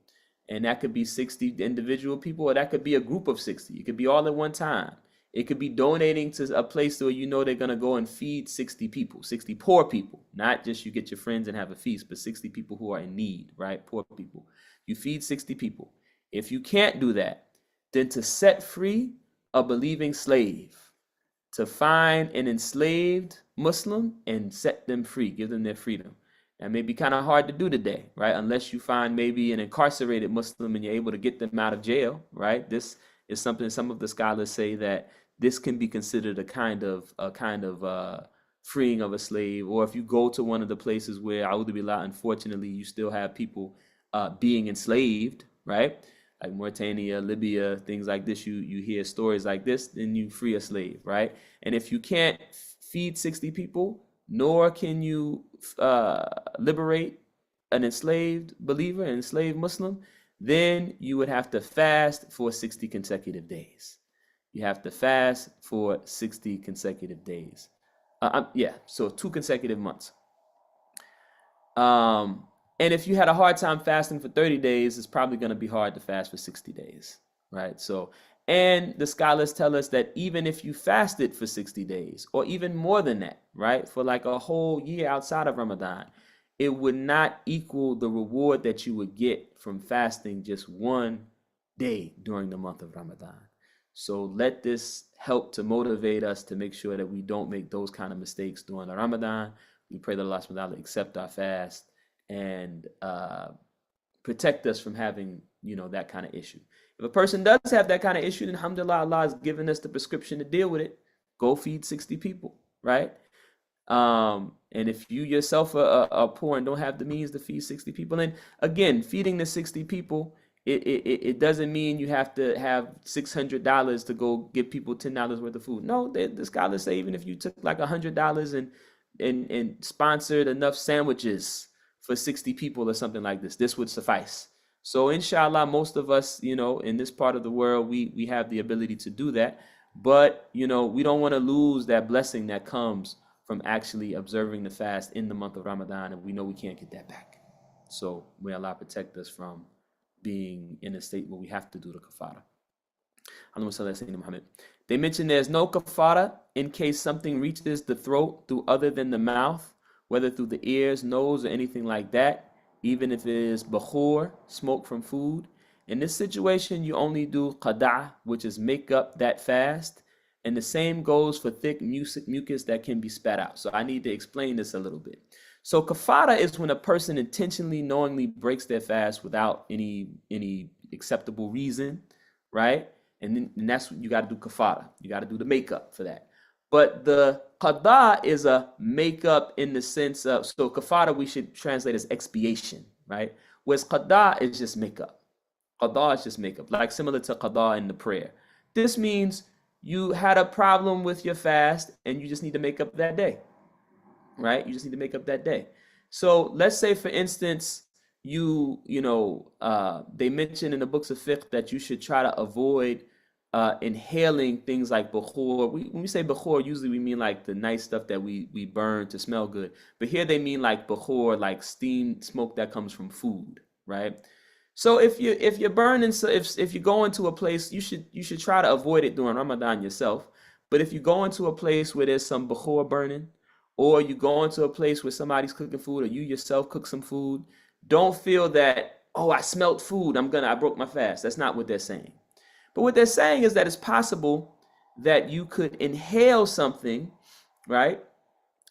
And that could be 60 individual people, or that could be a group of 60. It could be all at one time. It could be donating to a place where you know they're going to go and feed 60 people, 60 poor people. Not just you get your friends and have a feast, but 60 people who are in need, right? Poor people. You feed 60 people. If you can't do that, then to set free a believing slave, to find an enslaved Muslim and set them free, give them their freedom. That may be kind of hard to do today, right? Unless you find maybe an incarcerated Muslim and you're able to get them out of jail, right? This is something some of the scholars say that this can be considered a kind of freeing of a slave. Or if you go to one of the places where, a'udhu billah, unfortunately, you still have people being enslaved, right? Like Mauritania, Libya, things like this, you hear stories like this, then you free a slave, right? And if you can't feed 60 people, nor can you liberate an enslaved believer, an enslaved Muslim, then you would have to fast for 60 consecutive days. You have to fast for 60 consecutive days. So 2 consecutive months. And if you had a hard time fasting for 30 days, it's probably going to be hard to fast for 60 days, right? So, and the scholars tell us that even if you fasted for 60 days, or even more than that, right, for like a whole year outside of Ramadan, it would not equal the reward that you would get from fasting just one day during the month of Ramadan. So let this help to motivate us to make sure that we don't make those kind of mistakes during the Ramadan. We pray that Allah subhanahu wa ta'ala accept our fast and protect us from having, that kind of issue. If a person does have that kind of issue, then alhamdulillah, Allah has given us the prescription to deal with it. Go feed 60 people, right? And if you yourself are poor and don't have the means to feed 60 people, then again, feeding the 60 people, it doesn't mean you have to have $600 to go give people $10 worth of food. No, the scholars say even if you took like $100 and sponsored enough sandwiches for 60 people or something like this would suffice. So inshallah, most of us, in this part of the world, we have the ability to do that. But, we don't want to lose that blessing that comes from actually observing the fast in the month of Ramadan, and we know we can't get that back. So may Allah protect us from being in a state where we have to do the kafara. They mention there's no kafara in case something reaches the throat through other than the mouth, whether through the ears, nose, or anything like that, even if it is bakhur, smoke from food. In this situation, you only do qada', which is make up that fast. And the same goes for thick mucus that can be spat out. So I need to explain this a little bit. So kafara is when a person intentionally, knowingly breaks their fast without any acceptable reason, right? And that's what you got to do, kafara. You got to do the makeup for that. But the qada is a makeup in the sense of, so kafara we should translate as expiation, right? Whereas qada is just makeup. Qada is just makeup, like similar to qada in the prayer. This means you had a problem with your fast and you just need to make up that day, right? You just need to make up that day. So let's say, for instance, they mention in the books of fiqh that you should try to avoid inhaling things like bakhur. When we say bakhur, usually we mean like the nice stuff that we burn to smell good. But here they mean like bakhur, like steam smoke that comes from food, right? So if you're burning, so if you go into a place, you should try to avoid it during Ramadan yourself. But if you go into a place where there's some bakhur burning, or you go into a place where somebody's cooking food, or you yourself cook some food, don't feel that, oh, I smelled food, I broke my fast. That's not what they're saying. But what they're saying is that it's possible that you could inhale something, right?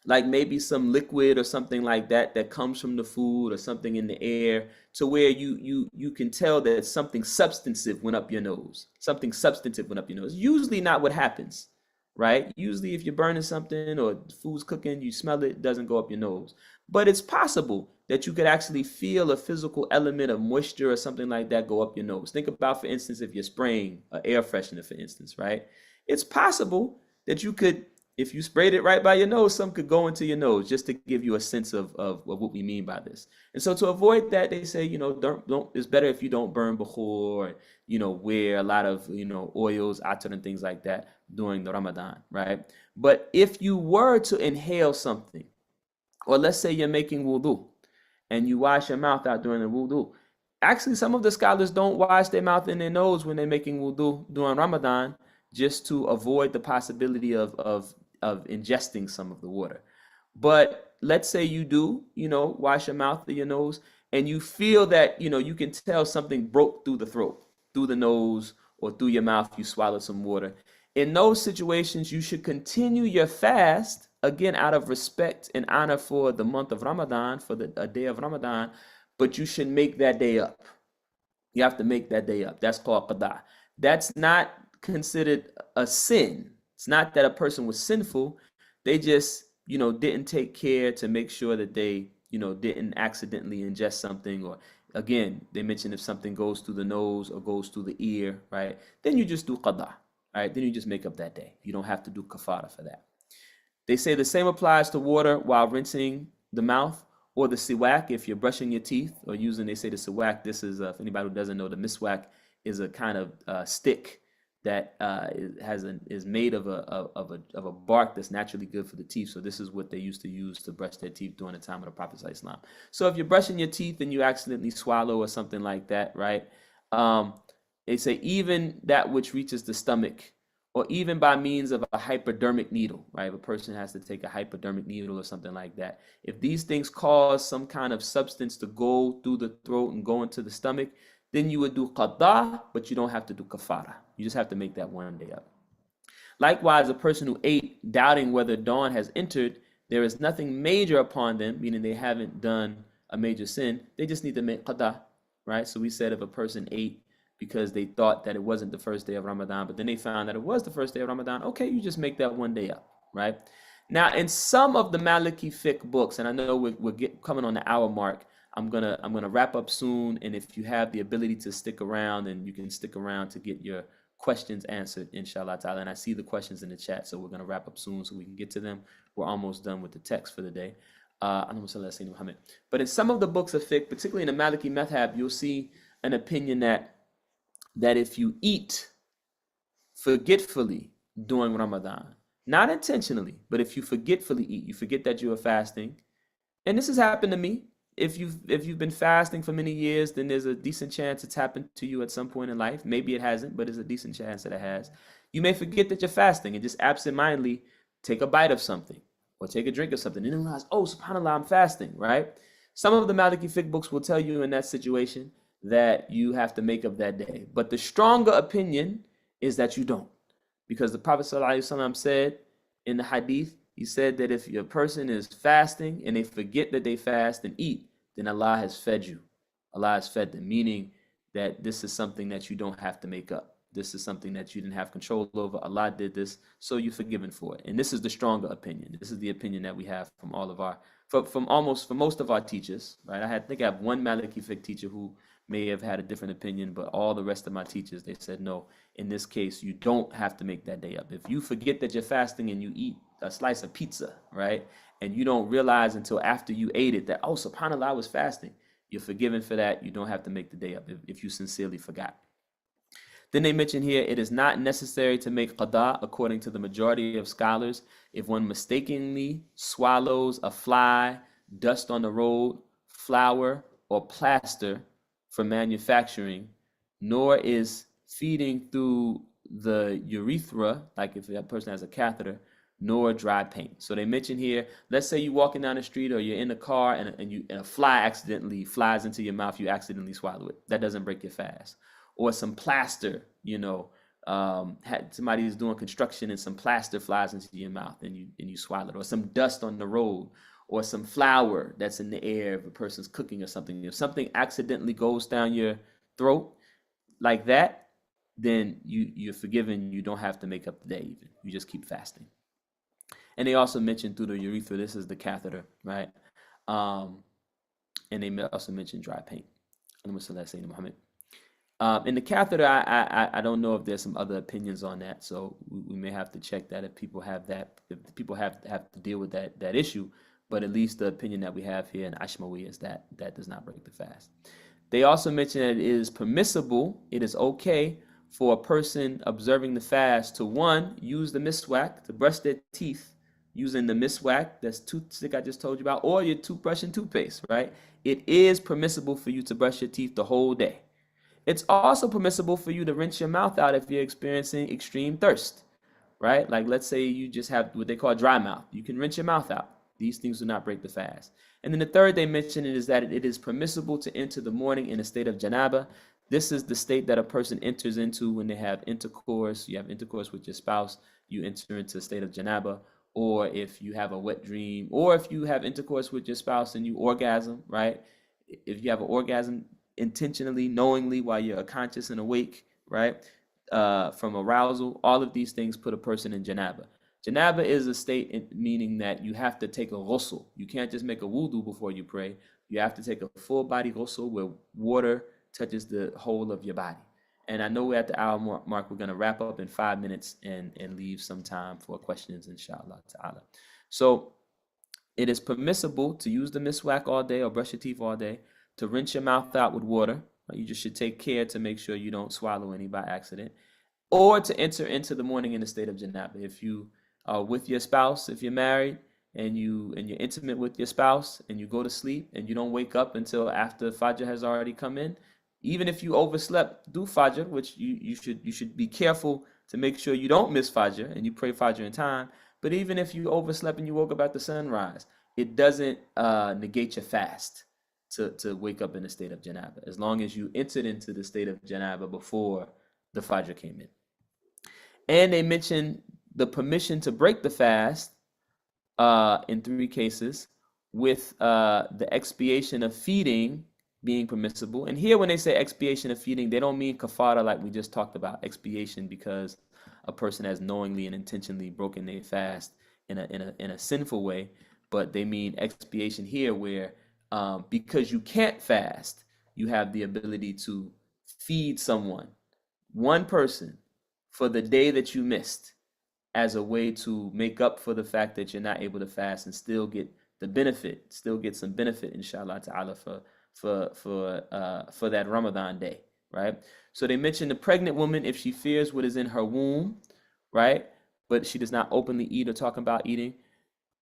Like maybe some liquid or something like that comes from the food or something in the air, to where you can tell that something substantive went up your nose. Something substantive went up your nose. Usually not what happens, right? Usually if you're burning something or food's cooking, you smell it, doesn't go up your nose. But it's possible that you could actually feel a physical element of moisture or something like that go up your nose. Think about, for instance, if you're spraying an air freshener, for instance, right? It's possible that you could if you sprayed it right by your nose, some could go into your nose, just to give you a sense of what we mean by this. And so to avoid that, they say, don't it's better if you don't burn before, wear a lot of, oils, atar and things like that during the Ramadan, right? But if you were to inhale something, or let's say you're making wudu and you wash your mouth out during the wudu. Actually, some of the scholars don't wash their mouth and their nose when they're making wudu during Ramadan, just to avoid the possibility of ingesting some of the water. But let's say you do, wash your mouth or your nose, and you feel that, you can tell something broke through the throat, through the nose, or through your mouth, you swallowed some water. In those situations, you should continue your fast, again, out of respect and honor for the month of Ramadan, for a day of Ramadan, but you should make that day up. You have to make that day up. That's called qada. That's not considered a sin. It's not that a person was sinful. They just, didn't take care to make sure that they, didn't accidentally ingest something. Or again, they mentioned if something goes through the nose or goes through the ear, right? Then you just do qada, right? Then you just make up that day. You don't have to do kafara for that. They say the same applies to water while rinsing the mouth, or the siwak if you're brushing your teeth, or using, they say the siwak, this is, if anybody who doesn't know, the miswak is a kind of stick that is made of a bark that's naturally good for the teeth. So this is what they used to use to brush their teeth during the time of the Prophet ﷺ. So if you're brushing your teeth and you accidentally swallow or something like that, right? They say even that which reaches the stomach, or even by means of a hypodermic needle, right? If a person has to take a hypodermic needle or something like that, if these things cause some kind of substance to go through the throat and go into the stomach, then you would do qada, but you don't have to do kafara. You just have to make that one day up. Likewise, a person who ate doubting whether dawn has entered, there is nothing major upon them, meaning they haven't done a major sin. They just need to make qada, right? So we said if a person ate because they thought that it wasn't the first day of Ramadan, but then they found that it was the first day of Ramadan, okay, you just make that one day up, right? Now, in some of the Maliki Fiqh books, and I know we're coming on the hour mark, I'm gonna wrap up soon, and if you have the ability to stick around, and you can stick around to get your questions answered, inshallah ta'ala. And I see the questions in the chat, so we're gonna wrap up soon so we can get to them. We're almost done with the text for the day. But in some of the books of fiqh, particularly in the Maliki Madhab, you'll see an opinion that if you eat forgetfully during Ramadan, not intentionally, but if you forgetfully eat, you forget that you are fasting, and this has happened to me. If you've been fasting for many years, then there's a decent chance it's happened to you at some point in life. Maybe it hasn't, but there's a decent chance that it has. You may forget that you're fasting and just absentmindedly take a bite of something or take a drink of something and then realize, oh, subhanAllah, I'm fasting, right? Some of the Maliki Fiqh books will tell you in that situation that you have to make up that day. But the stronger opinion is that you don't. Because the Prophet ﷺ said in the hadith, he said that if a person is fasting and they forget that they fast and eat, then Allah has fed you. Allah has fed them, meaning that this is something that you don't have to make up. This is something that you didn't have control over. Allah did this, so you're forgiven for it. And this is the stronger opinion. This is the opinion that we have from all of our, from most of our teachers, right? I think I have one Maliki Fiqh teacher who may have had a different opinion, but all the rest of my teachers, they said, no, in this case, you don't have to make that day up. If you forget that you're fasting and you eat a slice of pizza, right, and you don't realize until after you ate it that, oh, subhanAllah, I was fasting, you're forgiven for that. You don't have to make the day up if you sincerely forgot. Then they mention here, it is not necessary to make qada according to the majority of scholars. If one mistakenly swallows a fly, dust on the road, flour, or plaster for manufacturing, nor is feeding through the urethra, like if that person has a catheter, nor dry paint. So they mention here, let's say you're walking down the street or you're in a car and a fly accidentally flies into your mouth, you accidentally swallow it. That doesn't break your fast. Or some plaster, somebody is doing construction and some plaster flies into your mouth and you swallow it. Or some dust on the road, or some flour that's in the air if a person's cooking or something. If something accidentally goes down your throat like that, then you're forgiven. You don't have to make up the day even. You just keep fasting. And they also mentioned through the urethra, this is the catheter, right? And they also mentioned dry paint. In the catheter, I don't know if there's some other opinions on that, so we may have to check that if people have that, if people have to deal with that issue. But at least the opinion that we have here in Ashmawi is that that does not break the fast. They also mention that it is permissible, it is okay for a person observing the fast to, one, use the miswak to brush their teeth using the miswak, that's toothstick I just told you about, or your toothbrush and toothpaste, right? It is permissible for you to brush your teeth the whole day. It's also permissible for you to rinse your mouth out if you're experiencing extreme thirst, right? Like let's say you just have what they call dry mouth. You can rinse your mouth out. These things do not break the fast. And then the third they mention is that it is permissible to enter the morning in a state of janaba. This is the state that a person enters into when they have intercourse. You have intercourse with your spouse, you enter into a state of janaba. Or if you have a wet dream, or if you have intercourse with your spouse and you orgasm, right? If you have an orgasm intentionally, knowingly, while you're conscious and awake, right? From arousal, all of these things put a person in janaba. Janaba is a state meaning that you have to take a ghusl. You can't just make a wudu before you pray. You have to take a full body ghusl where water touches the whole of your body. And I know we're at the hour mark. We're going to wrap up in 5 minutes and leave some time for questions, inshallah ta'ala. So it is permissible to use the miswak all day or brush your teeth all day, to rinse your mouth out with water. You just should take care to make sure you don't swallow any by accident, or to enter into the morning in a state of janaba. If you are with your spouse, if you're married and you're intimate with your spouse and you go to sleep and you don't wake up until after Fajr has already come in, even if you overslept, do Fajr, which you should be careful to make sure you don't miss Fajr and you pray Fajr in time. But even if you overslept and you woke up at the sunrise, it doesn't negate your fast to wake up in a state of janaba, as long as you entered into the state of janaba before the Fajr came in. And they mention the permission to break the fast in 3 cases, with the expiation of feeding being permissible. And here when they say expiation of feeding, they don't mean kafara like we just talked about, expiation because a person has knowingly and intentionally broken their fast in a sinful way, but they mean expiation here where because you can't fast, you have the ability to feed someone, one person, for the day that you missed, as a way to make up for the fact that you're not able to fast and still get the benefit, still get some benefit, inshallah ta'ala, for that Ramadan day, right? So they mention the pregnant woman, if she fears what is in her womb, right, but she does not openly eat or talk about eating.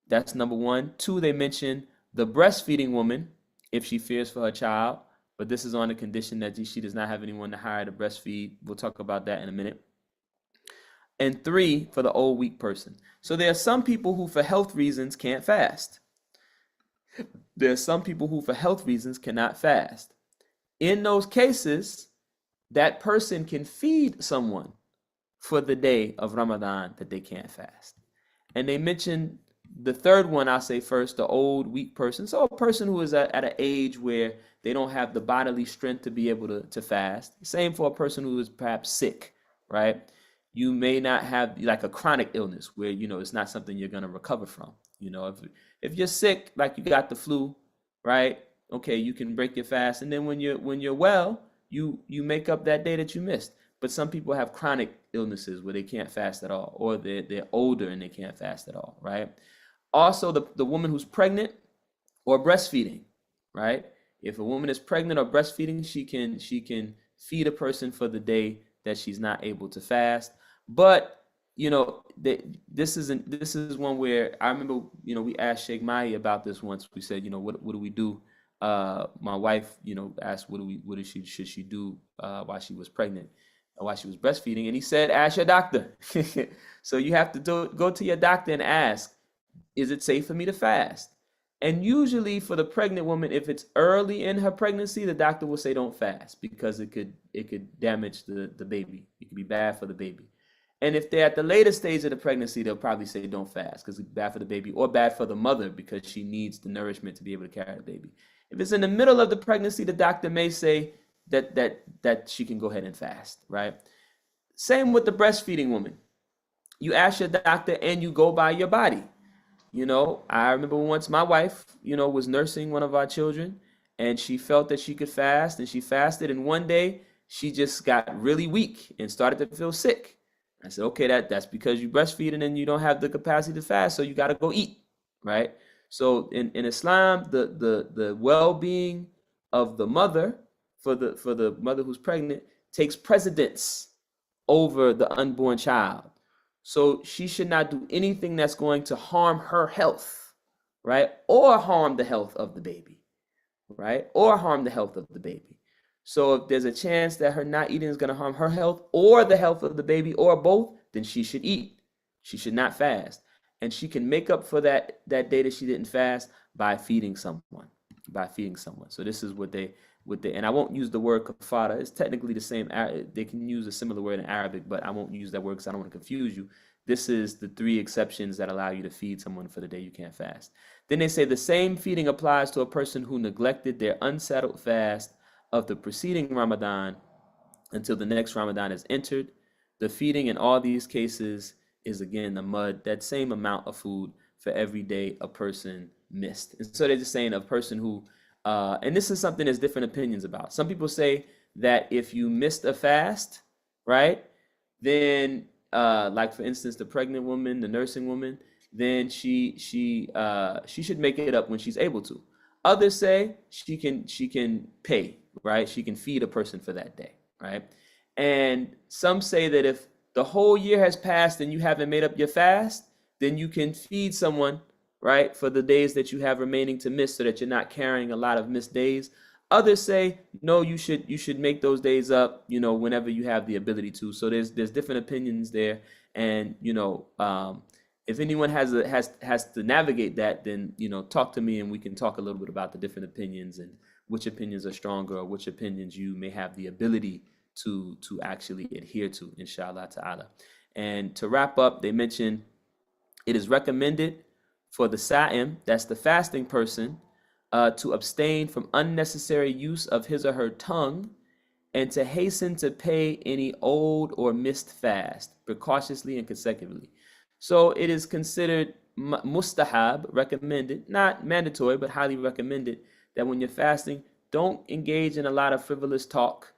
That's number 1. 2, they mention the breastfeeding woman, if she fears for her child, but this is on the condition that she does not have anyone to hire to breastfeed. We'll talk about that in a minute. And 3, for the old weak person. So there are some people who for health reasons can't fast. There are some people who for health reasons cannot fast. In those cases, that person can feed someone for the day of Ramadan that they can't fast. And they mention the third one, I'll say first, the old weak person. So a person who is at an age where they don't have the bodily strength to be able to fast. Same for a person who is perhaps sick, right? You may not have like a chronic illness where, it's not something you're going to recover from. If you're sick, like you got the flu, right? Okay, you can break your fast. And then when you're well, you make up that day that you missed. But some people have chronic illnesses where they can't fast at all, or they're older and they can't fast at all, right? Also, the woman who's pregnant or breastfeeding, right? If a woman is pregnant or breastfeeding, she can feed a person for the day that she's not able to fast. But this is one where I remember, we asked Sheikh Mahi about this once. We said, what do we do? My wife, asked, should she do while she was pregnant, or while she was breastfeeding? And he said, ask your doctor. So you have to go to your doctor and ask, is it safe for me to fast? And usually for the pregnant woman, if it's early in her pregnancy, the doctor will say don't fast because it could damage the baby. It could be bad for the baby. And if they're at the later stage of the pregnancy, they'll probably say don't fast because it's bad for the baby, or bad for the mother because she needs the nourishment to be able to carry the baby. If it's in the middle of the pregnancy, the doctor may say that she can go ahead and fast, right? Same with the breastfeeding woman. You ask your doctor and you go by your body. I remember once my wife, was nursing one of our children, and she felt that she could fast, and she fasted. And one day she just got really weak and started to feel sick. I said, okay, that's because you breastfeeding and you don't have the capacity to fast, so you got to go eat, right? So in Islam, the well-being of the mother for the mother who's pregnant takes precedence over the unborn child. So she should not do anything that's going to harm her health, right? Or harm the health of the baby, right? Or harm the health of the baby. So if there's a chance that her not eating is going to harm her health or the health of the baby or both, then she should eat. She should not fast. And she can make up for that day that she didn't fast by feeding someone, So this is what they, and I won't use the word kafara. It's technically the same. They can use a similar word in Arabic, but I won't use that word because I don't want to confuse you. This is the 3 exceptions that allow you to feed someone for the day you can't fast. Then they say the same feeding applies to a person who neglected their unsettled fast of the preceding Ramadan until the next Ramadan is entered. The feeding in all these cases is again the mud, that same amount of food for every day a person missed. And so they're just saying a person who, and this is something there's different opinions about. Some people say that if you missed a fast, right, then like for instance, the pregnant woman, the nursing woman, then she should make it up when she's able to. Others say she can pay, right? She can feed a person for that day, right? And some say that if the whole year has passed and you haven't made up your fast, then you can feed someone, right, for the days that you have remaining to miss so that you're not carrying a lot of missed days. Others say, no, you should make those days up, whenever you have the ability to. So there's different opinions there. And, if anyone has to navigate that, then, talk to me and we can talk a little bit about the different opinions and which opinions are stronger or which opinions you may have the ability to actually adhere to, inshallah ta'ala. And to wrap up, they mention it is recommended for the sa'im, that's the fasting person, to abstain from unnecessary use of his or her tongue and to hasten to pay any old or missed fast precautiously and consecutively. So it is considered mustahab, recommended, not mandatory, but highly recommended, that when you're fasting, don't engage in a lot of frivolous talk,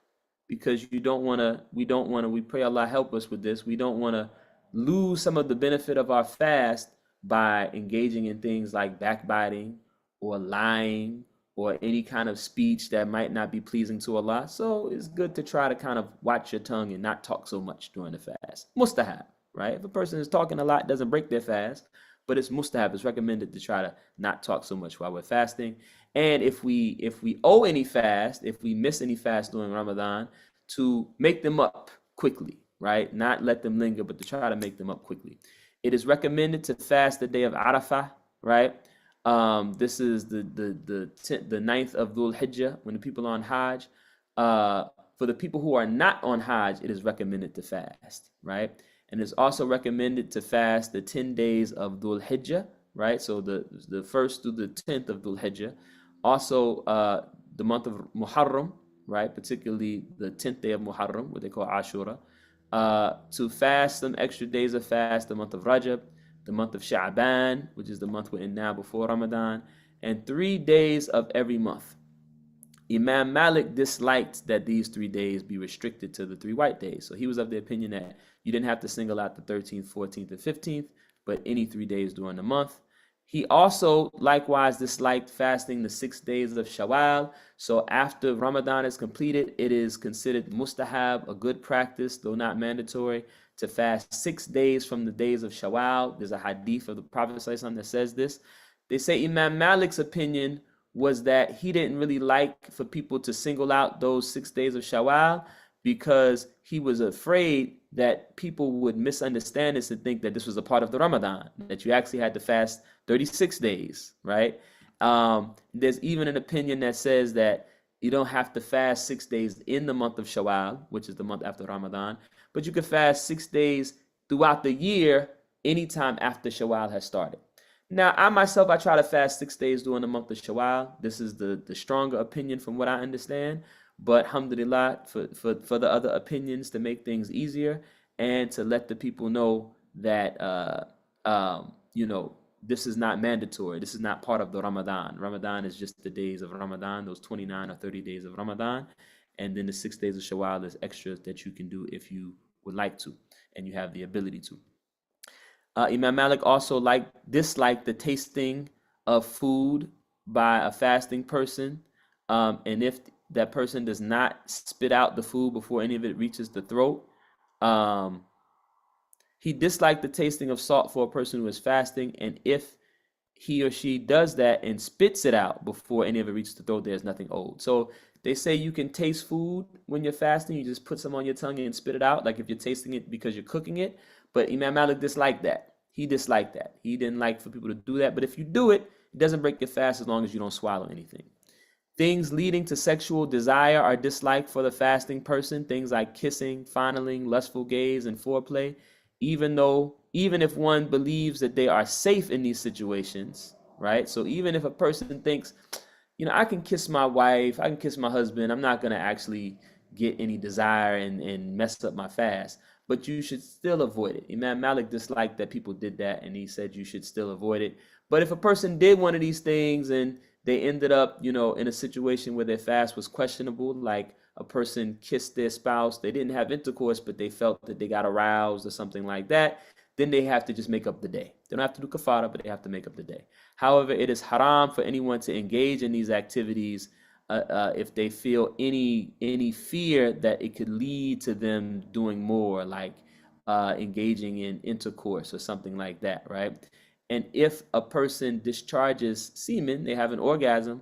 because we pray Allah help us with this. We don't want to lose some of the benefit of our fast by engaging in things like backbiting or lying or any kind of speech that might not be pleasing to Allah. So it's good to try to kind of watch your tongue and not talk so much during the fast. Mustahab, right? If a person is talking a lot, it doesn't break their fast, but it's mustahab. It's recommended to try to not talk so much while we're fasting. And if we owe any fast, if we miss any fast during Ramadan, to make them up quickly, right? Not let them linger, but to try to make them up quickly. It is recommended to fast the day of Arafah, right? This is the 9th of Dhul Hijjah, when the people are on Hajj. For the people who are not on Hajj, it is recommended to fast, right? And it's also recommended to fast the 10 days of Dhul Hijjah, right? So the 1st through the 10th of Dhul Hijjah. Also, the month of Muharram, right? Particularly the 10th day of Muharram, what they call Ashura. To fast some extra days of fast, the month of Rajab, the month of Sha'ban, which is the month we're in now before Ramadan, and 3 days of every month. Imam Malik disliked that these 3 days be restricted to the 3 white days. So he was of the opinion that you didn't have to single out the 13th, 14th, and 15th, but any 3 days during the month. He also likewise disliked fasting the 6 days of Shawwal. So after Ramadan is completed, it is considered mustahab, a good practice, though not mandatory, to fast 6 days from the days of Shawwal. There's a hadith of the Prophet ﷺ that says this. They say Imam Malik's opinion was that he didn't really like for people to single out those 6 days of Shawwal, because he was afraid that people would misunderstand this and think that this was a part of the Ramadan, that you actually had to fast 36 days, right? There's even an opinion that says that you don't have to fast 6 days in the month of Shawwal, which is the month after Ramadan, but you can fast 6 days throughout the year, anytime after Shawwal has started. Now, I try to fast 6 days during the month of Shawwal. This is the stronger opinion from what I understand. But alhamdulillah, for the other opinions, to make things easier and to let the people know that, this is not mandatory. This is not part of the Ramadan. Ramadan is just the days of Ramadan, those 29 or 30 days of Ramadan. And then the 6 days of Shawwal is extras that you can do if you would like to, and you have the ability to. Imam Malik also disliked the tasting of food by a fasting person. And if that person does not spit out the food before any of it reaches the throat, he disliked the tasting of salt for a person who is fasting. And if he or she does that and spits it out before any of it reaches the throat, there's nothing owed. So they say you can taste food when you're fasting. You just put some on your tongue and spit it out, like if you're tasting it because you're cooking it. But Imam Malik disliked that. He disliked that. He didn't like for people to do that. But if you do it, it doesn't break your fast as long as you don't swallow anything. Things leading to sexual desire are disliked for the fasting person. Things like kissing, fondling, lustful gaze, and foreplay. Even if one believes that they are safe in these situations, right? So even if a person thinks, I can kiss my wife, I can kiss my husband, I'm not going to actually get any desire and mess up my fast, but you should still avoid it. Imam Malik disliked that people did that, and he said you should still avoid it. But if a person did one of these things and they ended up, in a situation where their fast was questionable, like a person kissed their spouse, they didn't have intercourse, but they felt that they got aroused or something like that, then they have to just make up the day. They don't have to do kafara, but they have to make up the day. However, it is haram for anyone to engage in these activities if they feel any fear that it could lead to them doing more, like engaging in intercourse or something like that, right? And if a person discharges semen, they have an orgasm,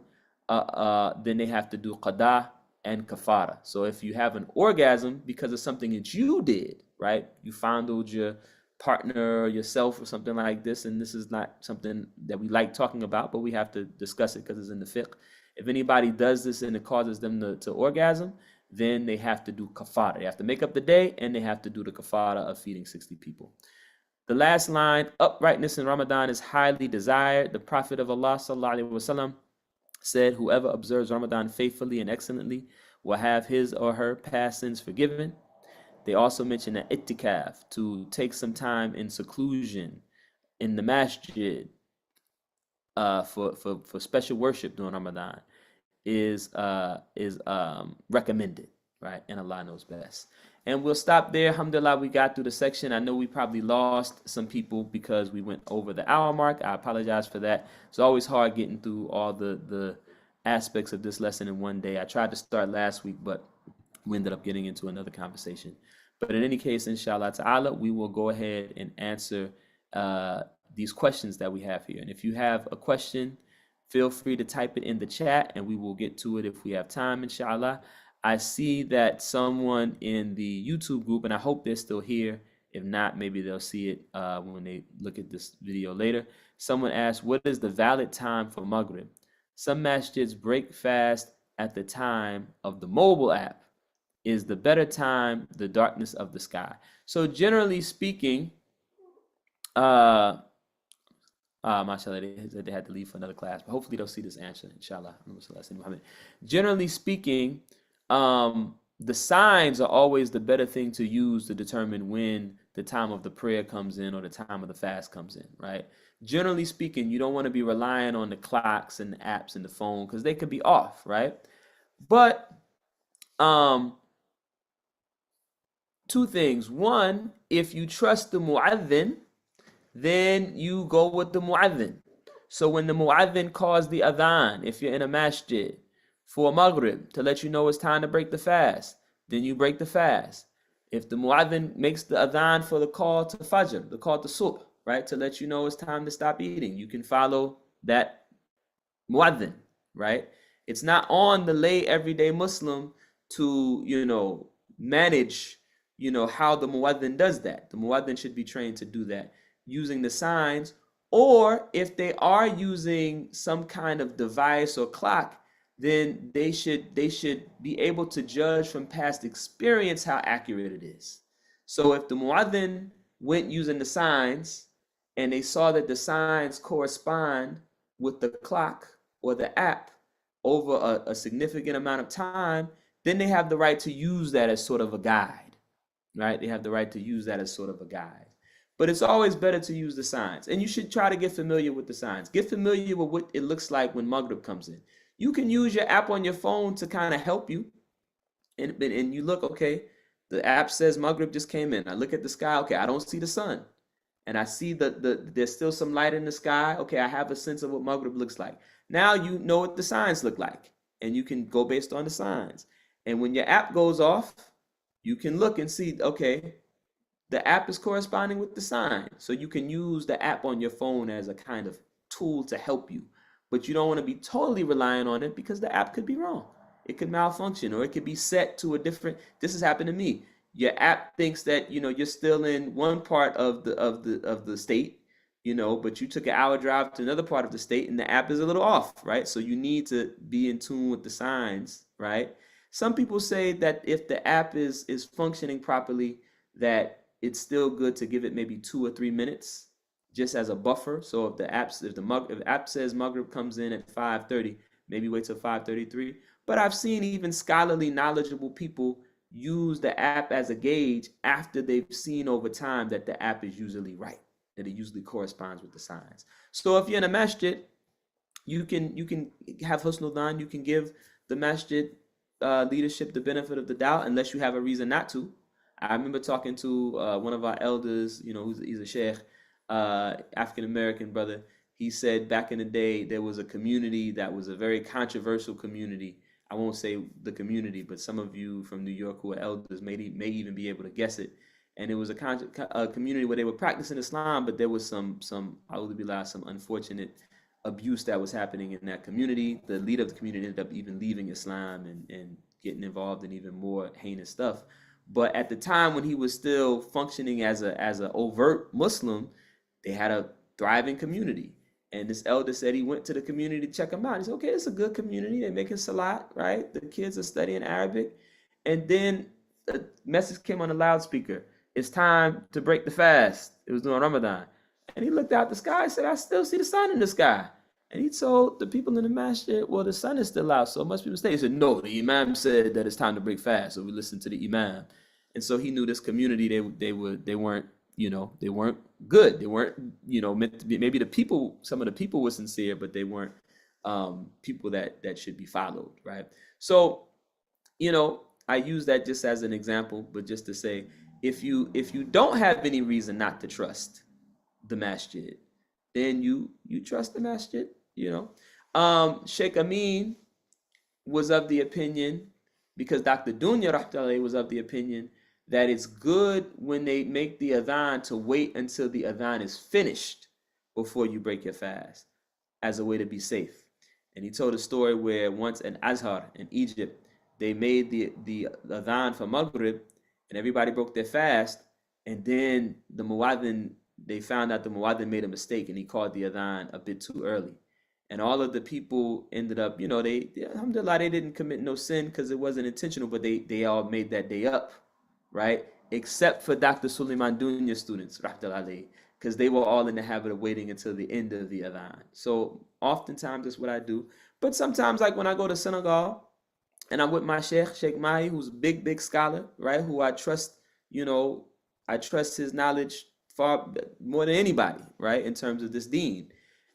then they have to do qada and kafara. So if you have an orgasm because of something that you did, right? You fondled your partner or yourself or something like this, and this is not something that we like talking about, but we have to discuss it because it's in the fiqh. If anybody does this and it causes them to orgasm, then they have to do kafara. They have to make up the day, and they have to do the kafara of feeding 60 people. The last line, uprightness in Ramadan is highly desired. The Prophet of Allah ﷺ said, whoever observes Ramadan faithfully and excellently will have his or her past sins forgiven. They also mention that ittikaf, to take some time in seclusion in the masjid for special worship during Ramadan is recommended, right? And Allah knows best. And we'll stop there. Alhamdulillah, we got through the section. I know we probably lost some people because we went over the hour mark. I apologize for that. It's always hard getting through all the aspects of this lesson in one day. I tried to start last week, but we ended up getting into another conversation. But in any case, inshallah ta'ala, we will go ahead and answer these questions that we have here. And if you have a question, feel free to type it in the chat and we will get to it if we have time, inshallah. I see that someone in the YouTube group, and I hope they're still here. If not, maybe they'll see it when they look at this video later. Someone asked, what is the valid time for Maghrib? Some masjids break fast at the time of the mobile app. Is the better time the darkness of the sky? So generally speaking, mashallah, they had to leave for another class, but hopefully they'll see this answer, inshallah. Generally speaking, the signs are always the better thing to use to determine when the time of the prayer comes in or the time of the fast comes in, right? Generally speaking, you don't want to be relying on the clocks and the apps and the phone because they could be off, right? But two things. One, if you trust the mu'adhin, then you go with the mu'adhin. So when the mu'adhin calls the adhan, if you're in a masjid for Maghrib to let you know it's time to break the fast, then you break the fast. If the mu'adhin makes the adhan for the call to Fajr, the call to Subh, right, to let you know it's time to stop eating, you can follow that mu'adhin, right? It's not on the lay everyday Muslim to, manage, how the mu'adhin does that. The mu'adhin should be trained to do that using the signs, or if they are using some kind of device or clock, then they should be able to judge from past experience how accurate it is. So if the mu'adhin went using the signs and they saw that the signs correspond with the clock or the app over a significant amount of time, then they have the right to use that as sort of a guide, right? They have the right to use that as sort of a guide. But it's always better to use the signs. And you should try to get familiar with the signs. Get familiar with what it looks like when Maghrib comes in. You can use your app on your phone to kind of help you, and you look, okay, the app says Maghrib just came in. I look at the sky, okay, I don't see the sun. And I see there's still some light in the sky. Okay, I have a sense of what Maghrib looks like. Now you know what the signs look like, and you can go based on the signs. And when your app goes off, you can look and see, okay, the app is corresponding with the sign. So you can use the app on your phone as a kind of tool to help you. But you don't want to be totally reliant on it because the app could be wrong. It could malfunction, or it could be set to a different. This has happened to me. Your app thinks that you're still in one part of the state, but you took an hour drive to another part of the state, and the app is a little off, right? So you need to be in tune with the signs, right? Some people say that if the app is functioning properly, that it's still good to give it maybe 2 or 3 minutes just as a buffer. So if the app says Maghrib comes in at 5:30, maybe wait till 5:33. But I've seen even scholarly, knowledgeable people use the app as a gauge after they've seen over time that the app is usually right, that it usually corresponds with the signs. So if you're in a masjid, you can have husnul dhan, you can give the masjid leadership the benefit of the doubt unless you have a reason not to. I remember talking to one of our elders, he's a sheikh, African-American brother. He said back in the day, there was a community that was a very controversial community. I won't say the community, but some of you from New York who are elders may even be able to guess it. And it was a community where they were practicing Islam, but there was some unfortunate abuse that was happening in that community. The leader of the community ended up even leaving Islam and getting involved in even more heinous stuff. But at the time when he was still functioning as an overt Muslim, they had a thriving community. And this elder said he went to the community to check them out. He said, okay, it's a good community. They're making salat, right? The kids are studying Arabic. And then a message came on the loudspeaker. It's time to break the fast. It was during Ramadan. And he looked out the sky and said, I still see the sun in the sky. And he told the people in the masjid, well, the sun is still out, so it must be a mistake. He said, no, the imam said that it's time to break fast. So we listened to the imam. And so he knew this community, they weren't good. They weren't, meant to be. Maybe some of the people were sincere, but they weren't people that should be followed, right? So, I use that just as an example, but just to say, if you don't have any reason not to trust the masjid, then you trust the masjid, Sheikh Amin was of the opinion, because Dr. Dunya Rahmatullahi was of the opinion, that it's good when they make the adhan to wait until the adhan is finished before you break your fast, as a way to be safe. And he told a story where once in Azhar in Egypt, they made the adhan for Maghrib, and everybody broke their fast, and then the muadhin, they found out the muadhin made a mistake, and he called the adhan a bit too early. And all of the people ended up, alhamdulillah, they didn't commit no sin because it wasn't intentional, but they all made that day up, right? Except for Dr. Suleiman Dunya's students, rahmatullahi, because they were all in the habit of waiting until the end of the adhan. So oftentimes that's what I do. But sometimes, like when I go to Senegal and I'm with my Sheikh Mahi, who's a big scholar, right? Who I trust, I trust his knowledge far more than anybody, right? In terms of this deen.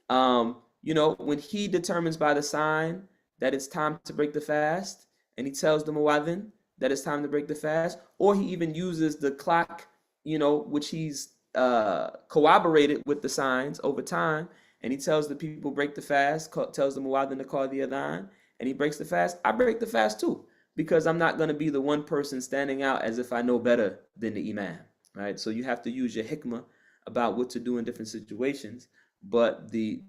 When he determines by the sign that it's time to break the fast, and he tells the muadhin that it's time to break the fast, or he even uses the clock, which he's corroborated with the signs over time, and he tells the people break the fast, tells the muadhin to call the adhan, and he breaks the fast, I break the fast too, because I'm not going to be the one person standing out as if I know better than the imam, right? So you have to use your hikmah about what to do in different situations. But the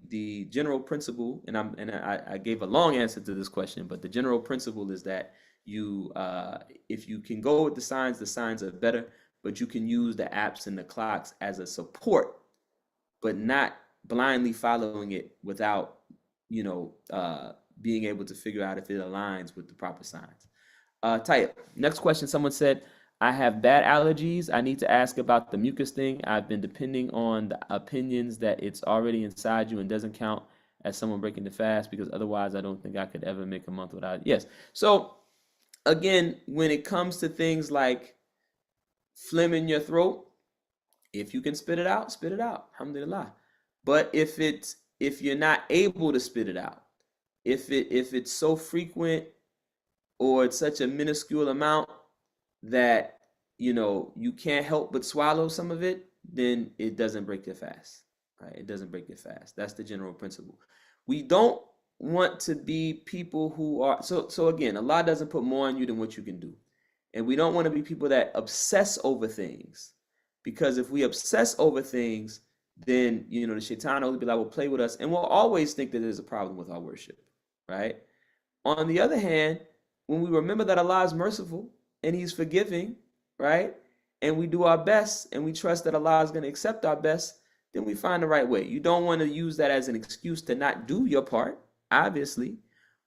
general principle, and I gave a long answer to this question, but the general principle is that if you can go with the signs are better, but you can use the apps and the clocks as a support, but not blindly following it without, being able to figure out if it aligns with the proper signs. Type. Next question, someone said, I have bad allergies. I need to ask about the mucus thing. I've been depending on the opinions that it's already inside you and doesn't count as someone breaking the fast, because otherwise I don't think I could ever make a month without it. Yes. So again, when it comes to things like phlegm in your throat, if you can spit it out, alhamdulillah. But if you're not able to spit it out, if it's so frequent or it's such a minuscule amount that you can't help but swallow some of it, then it doesn't break your fast. Right? It doesn't break your fast. That's the general principle. We don't want to be people who are so again, Allah doesn't put more on you than what you can do. And we don't want to be people that obsess over things. Because if we obsess over things, then the shaitan will play with us and we'll always think that there's a problem with our worship. Right? On the other hand, when we remember that Allah is merciful and He's forgiving, right? And we do our best and we trust that Allah is going to accept our best, then we find the right way. You don't want to use that as an excuse to not do your part, obviously.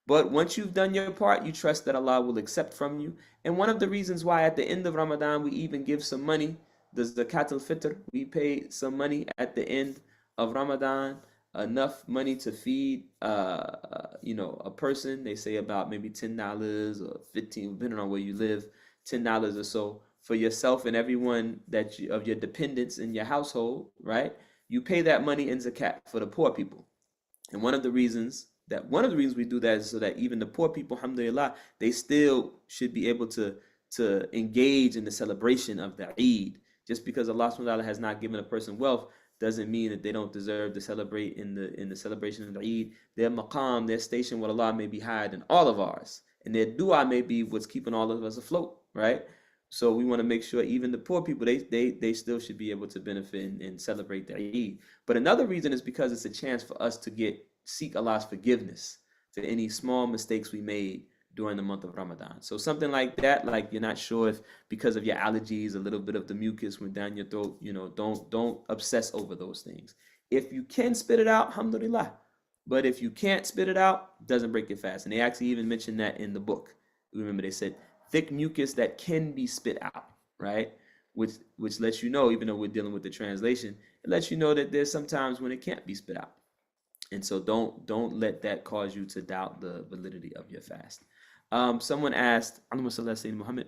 But once you've done your part, you trust that Allah will accept from you. And one of the reasons why at the end of Ramadan, we even give some money, the Zakat al-Fitr, we pay some money at the end of Ramadan, enough money to feed a person. They say about maybe $10 or $15, depending on where you live, $10 or so for yourself and everyone of your dependents in your household, right? You pay that money in zakat for the poor people. And one of the reasons we do that is so that even the poor people, alhamdulillah, they still should be able to engage in the celebration of the Eid. Just because Allah subhanahu wa ta'ala has not given a person wealth doesn't mean that they don't deserve to celebrate in the celebration of the Eid. Their maqam, their station with Allah may be higher than all of ours. And their dua may be what's keeping all of us afloat, right? So we want to make sure even the poor people, they still should be able to benefit and celebrate the Eid. But another reason is because it's a chance for us to seek Allah's forgiveness for any small mistakes we made during the month of Ramadan. So something like that, like you're not sure if because of your allergies, a little bit of the mucus went down your throat, don't obsess over those things. If you can spit it out, alhamdulillah. But if you can't spit it out, it doesn't break your fast. And they actually even mentioned that in the book. Remember, they said thick mucus that can be spit out, right? Which lets you know, even though we're dealing with the translation, it lets you know that there's sometimes when it can't be spit out. And so don't let that cause you to doubt the validity of your fast. Someone asked, Muhammad,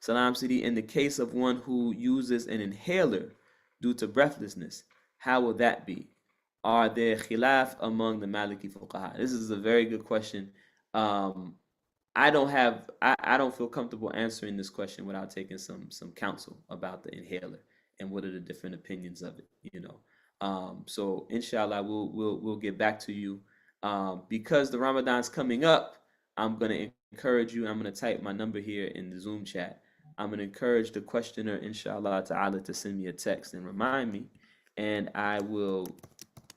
Salam Sidi, in the case of one who uses an inhaler due to breathlessness, how will that be? Are there khilaf among the Maliki fuqaha? This is a very good question. I don't feel comfortable answering this question without taking some counsel about the inhaler and what are the different opinions of it, So inshallah we'll get back to you. Because the Ramadan's coming up, I'm gonna encourage you. I'm gonna type my number here in the Zoom chat. I'm gonna encourage the questioner, inshallah ta'ala, to send me a text and remind me, and I will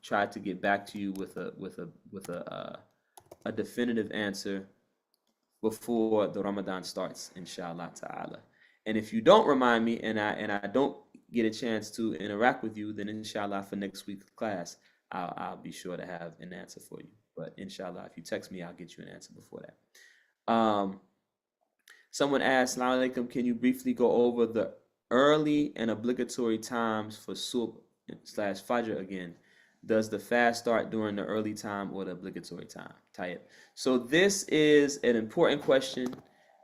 try to get back to you with a definitive answer before the Ramadan starts, inshallah ta'ala. And if you don't remind me and I don't get a chance to interact with you, then inshallah for next week's class, I'll be sure to have an answer for you. But inshallah, if you text me, I'll get you an answer before that. Someone asked, Assalamu alaikum, can you briefly go over the early and obligatory times for subh / fajr again? Does the fast start during the early time or the obligatory time? Tayyib. So this is an important question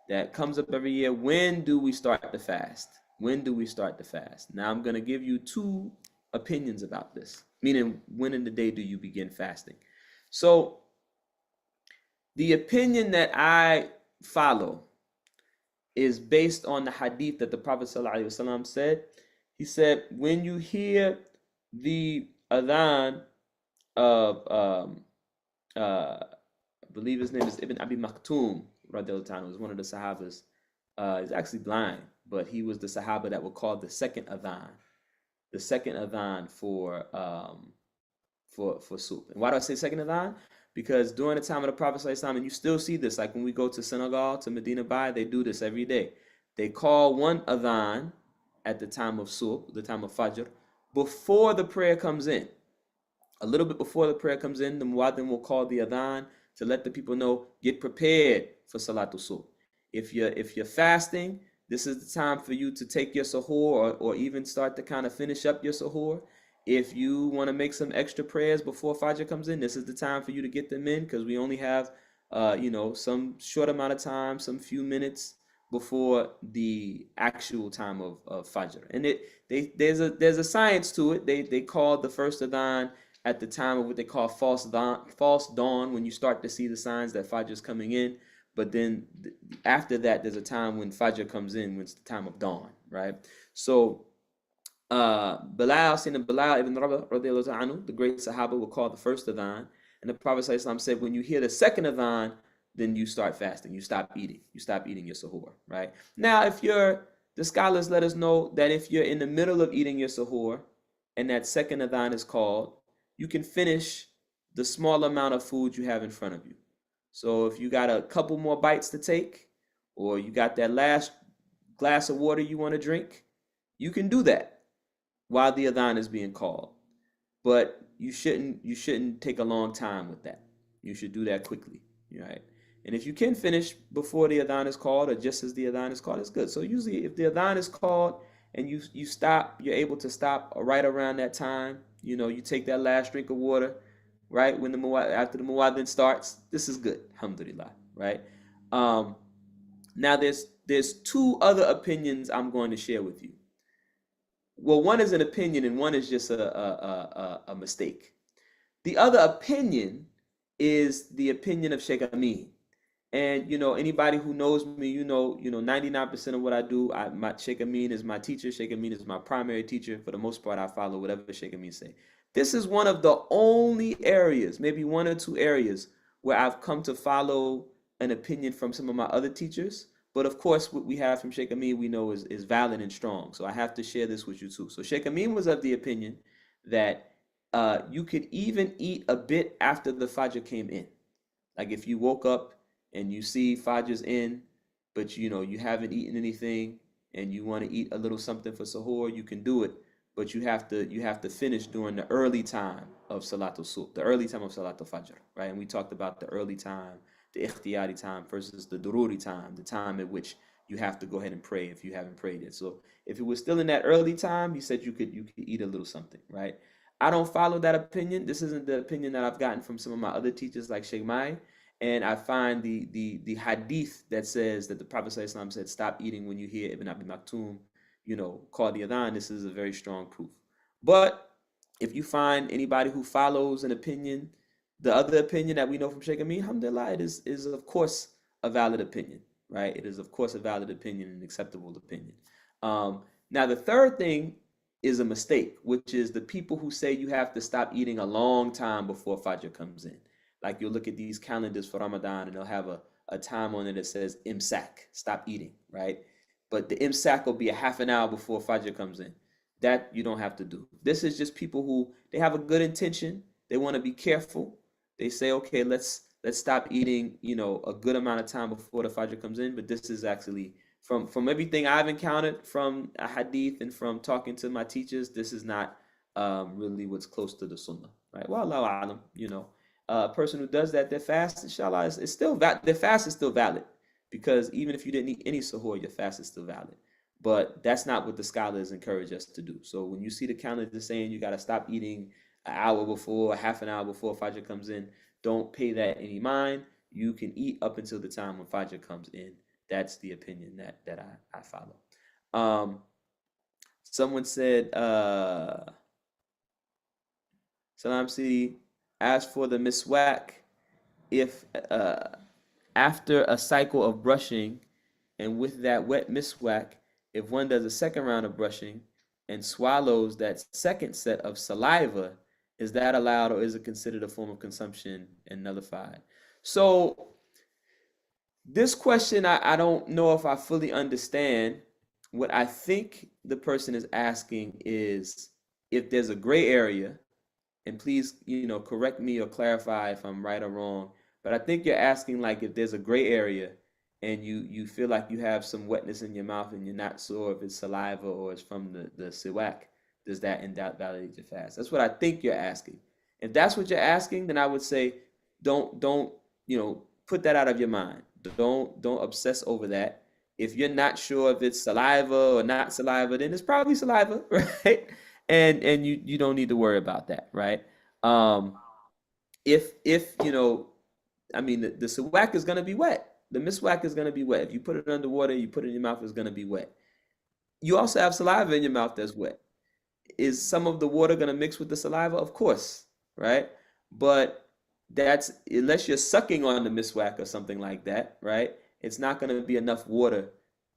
that comes up every year. When do we start the fast? When do we start the fast? Now I'm going to give you two opinions about this, meaning when in the day do you begin fasting? So the opinion that I follow is based on the hadith that the Prophet ﷺ said. He said, when you hear the adhan of, I believe his name is Ibn Abi Maktoum, radiallahu anhu, was one of the Sahabas. He's actually blind, but he was the Sahaba that were called the second adhan for soup. And why do I say second adhan? Because during the time of the Prophet ﷺ, and you still see this, like when we go to Senegal, to Medina Bay, they do this every day. They call one adhan at the time of soup, the time of fajr, before the prayer comes in. A little bit before the prayer comes in, the muaddin will call the adhan to let the people know, get prepared for salatul soup. If you're fasting, this is the time for you to take your sahur or even start to kind of finish up your sahur. If you want to make some extra prayers before Fajr comes in, this is the time for you to get them in, because we only have, some short amount of time, some few minutes before the actual time of Fajr. And there's a science to it. They call the first adhan at the time of what they call false dawn, when you start to see the signs that Fajr is coming in. But then after that, there's a time when Fajr comes in, when it's the time of dawn, right? So Bilal, saying Bilal ibn Rabah, anhu, the great Sahaba, will call the first adhan. And the Prophet ﷺ said, when you hear the second adhan, then you start fasting. You stop eating. You stop eating your sahur, right? Now, the scholars let us know that if you're in the middle of eating your sahur and that second adhan is called, you can finish the small amount of food you have in front of you. So if you got a couple more bites to take, or you got that last glass of water you want to drink, you can do that while the adhan is being called. But you shouldn't take a long time with that. You should do that quickly, right? And if you can finish before the adhan is called, or just as the adhan is called, it's good. So usually if the adhan is called and you stop, you're able to stop right around that time. You know, you take that last drink of water, right, when after the muwaddin starts. This is good, alhamdulillah, right? Now there's two other opinions I'm going to share with you. Well, one is an opinion and one is just a mistake. The other opinion is the opinion of Sheikh Amin. And, you know, anybody who knows me, you know, 99% of what I do, Sheikh Amin is my teacher. Sheikh Amin is my primary teacher. For the most part, I follow whatever Sheikh Amin say. This is one of the only areas, maybe one or two areas, where I've come to follow an opinion from some of my other teachers. But of course, what we have from Sheikh Amin, we know is valid and strong. So I have to share this with you too. So Sheikh Amin was of the opinion that you could even eat a bit after the Fajr came in. Like if you woke up and you see Fajr's in, but you haven't eaten anything and you want to eat a little something for sahur, you can do it. But you have to finish during the early time of Salatul Subh, the early time of Salatul Fajr, right? And we talked about the early time, the ikhtiyari time versus the dururi time, the time at which you have to go ahead and pray if you haven't prayed it. So if it was still in that early time, he said you could eat a little something, right? I don't follow that opinion. This isn't the opinion that I've gotten from some of my other teachers like Sheikh Mai. And I find the hadith that says that the Prophet ﷺ said, stop eating when you hear Ibn Abi Maktoum, call the adhan. This is a very strong proof. But if you find anybody who follows an opinion, the other opinion that we know from Sheikh Amin, alhamdulillah, it is of course a valid opinion, right? It is of course a valid opinion, an acceptable opinion. Now the third thing is a mistake, which is the people who say you have to stop eating a long time before Fajr comes in. Like you'll look at these calendars for Ramadan and they'll have a time on it that says imsak, stop eating, right? But the imsak will be a half an hour before Fajr comes in. That you don't have to do. This is just people who, they have a good intention. They want to be careful. They say, okay, let's stop eating, a good amount of time before the Fajr comes in. But this is actually, from everything I've encountered from a hadith and from talking to my teachers, this is not really what's close to the sunnah, right? Well, Allahu a'lam, a person who does that, their fast, inshallah, is still their fast is still valid, because even if you didn't eat any sahur, your fast is still valid. But that's not what the scholars encourage us to do. So when you see the calendar saying you got to stop eating an hour before, half an hour before Fajr comes in, don't pay that any mind. You can eat up until the time when Fajr comes in. That's the opinion that I follow. Someone said, Salam City, as for the miswak, if after a cycle of brushing and with that wet miswak, if one does a second round of brushing and swallows that second set of saliva, is that allowed or is it considered a form of consumption and nullified? So this question, I don't know if I fully understand. What I think the person is asking is if there's a gray area, and please, correct me or clarify if I'm right or wrong, but I think you're asking like if there's a gray area and you feel like you have some wetness in your mouth and you're not sure if it's saliva or it's from the siwak, does that invalidate your fast? That's what I think you're asking. If that's what you're asking, then I would say don't put that out of your mind. Don't obsess over that. If you're not sure if it's saliva or not saliva, then it's probably saliva, right? And you don't need to worry about that, right? If the siwak is gonna be wet. The miswak is gonna be wet. If you put it under water, you put it in your mouth, it's gonna be wet. You also have saliva in your mouth that's wet. Is some of the water gonna mix with the saliva? Of course. right? But that's unless you're sucking on the miswak or something like that, right? It's not going to be enough water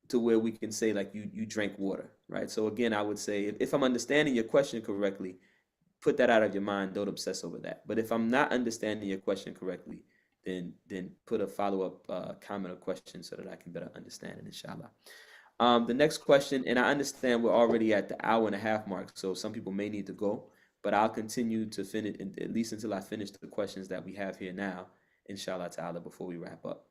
to where we can say like you drank water, right? So again, I would say if I'm understanding your question correctly, put that out of your mind. Don't obsess over that. But if I'm not understanding your question correctly, then put a follow-up comment or question so that I can better understand it, inshallah. The next question, and I understand we're already at the hour and a half mark, so some people may need to go, but I'll continue to finish at least until I finish the questions that we have here now, inshallah ta'ala, before we wrap up.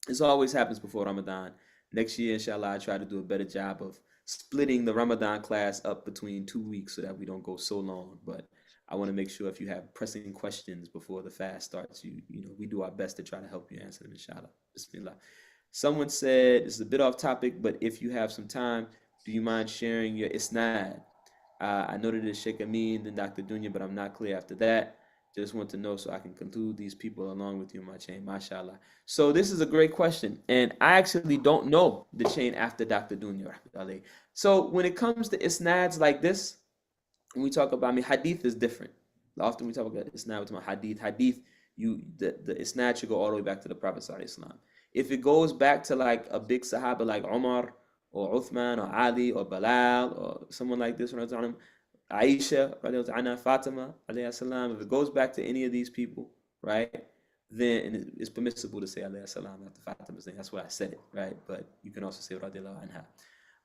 This always happens before Ramadan. Next year, inshallah, I try to do a better job of splitting the Ramadan class up between 2 weeks so that we don't go so long. But I want to make sure if you have pressing questions before the fast starts, we do our best to try to help you answer them, inshallah. Bismillah. Someone said, this is a bit off topic, but if you have some time, do you mind sharing your isnad? I noted it's Sheikh Amin, then Dr. Dunya, but I'm not clear after that. Just want to know so I can conclude these people along with you in my chain, mashallah. So this is a great question, and I actually don't know the chain after Dr. Dunya. So when it comes to isnads like this, when we talk about, hadith is different. Often we talk about isnad, we talk about hadith. Hadith, the isnad should go all the way back to the Prophet sallallahu alaihi wasallam. If it goes back to like a big sahaba like Umar or Uthman or Ali or Bilal or someone like this, Aisha, Fatima, if it goes back to any of these people, right, then it's permissible to say alayhi salam after Fatima's name. That's why I said it, right? But you can also say radiallahu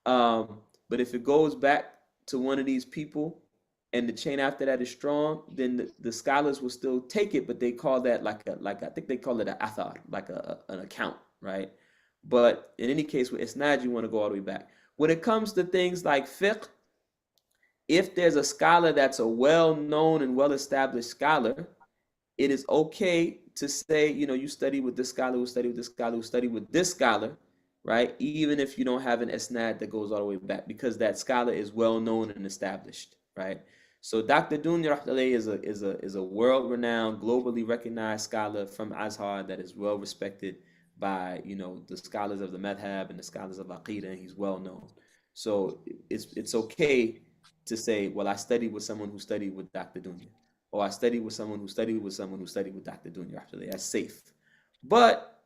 anha. But if it goes back to one of these people and the chain after that is strong, then the scholars will still take it, but they call that like I think they call it an athar, like an account, right? But in any case, with isnad, you want to go all the way back. When it comes to things like fiqh, if there's a scholar that's a well-known and well-established scholar, it is okay to say, you study with this scholar, who study with this scholar, who study with this scholar, right? Even if you don't have an isnad that goes all the way back, because that scholar is well-known and established, right? So Dr. Dunya is a world-renowned, globally recognized scholar from Azhar that is well-respected by, the scholars of the madhab and the scholars of Aqidah, and he's well-known. So it's okay to say, well, I studied with someone who studied with Dr. Dunya, or I studied with someone who studied with someone who studied with Dr. Dunya. That's safe. But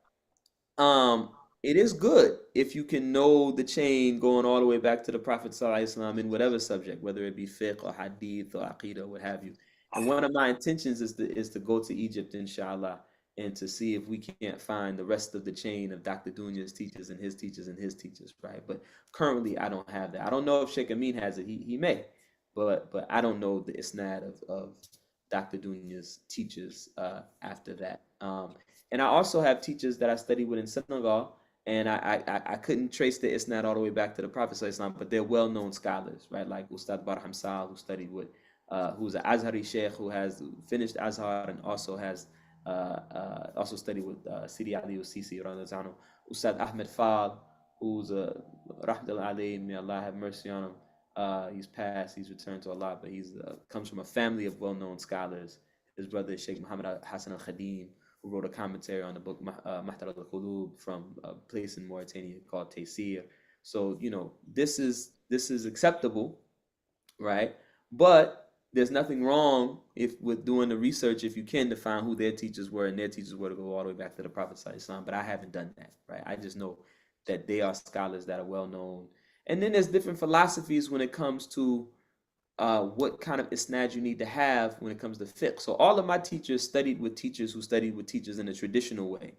it is good if you can know the chain going all the way back to the Prophet ﷺ in whatever subject, whether it be fiqh or hadith or aqidah, what have you. And one of my intentions is to go to Egypt, inshallah, and to see if we can't find the rest of the chain of Dr. Dunya's teachers and his teachers and his teachers, right? But currently, I don't have that. I don't know if Sheikh Amin has it. He may, but I don't know the isnad of Dr. Dunya's teachers after that. And I also have teachers that I studied with in Senegal, and I couldn't trace the isnad all the way back to the Prophet ﷺ, but they're well-known scholars, right? Like Ustadh Habibur-Rasul, who studied with, who's an Azhari Sheikh who has finished Azhar and also has also studied with Sidi Ali Sisi, Ustadh Ahmed Fal, who's a Rahmatullah alayhi, may Allah have mercy on him. He's passed, he's returned to Allah, but he's comes from a family of well-known scholars. His brother is Sheikh Muhammad Hassan al-Khadim, who wrote a commentary on the book Mahtar al-Qulub from a place in Mauritania called Taysir. So, this is acceptable, right? But there's nothing wrong with doing the research if you can to find who their teachers were, and their teachers were to go all the way back to the Prophet ﷺ. But I haven't done that, right? I just know that they are scholars that are well known. And then there's different philosophies when it comes to what kind of isnad you need to have when it comes to fiqh. So all of my teachers studied with teachers who studied with teachers in a traditional way.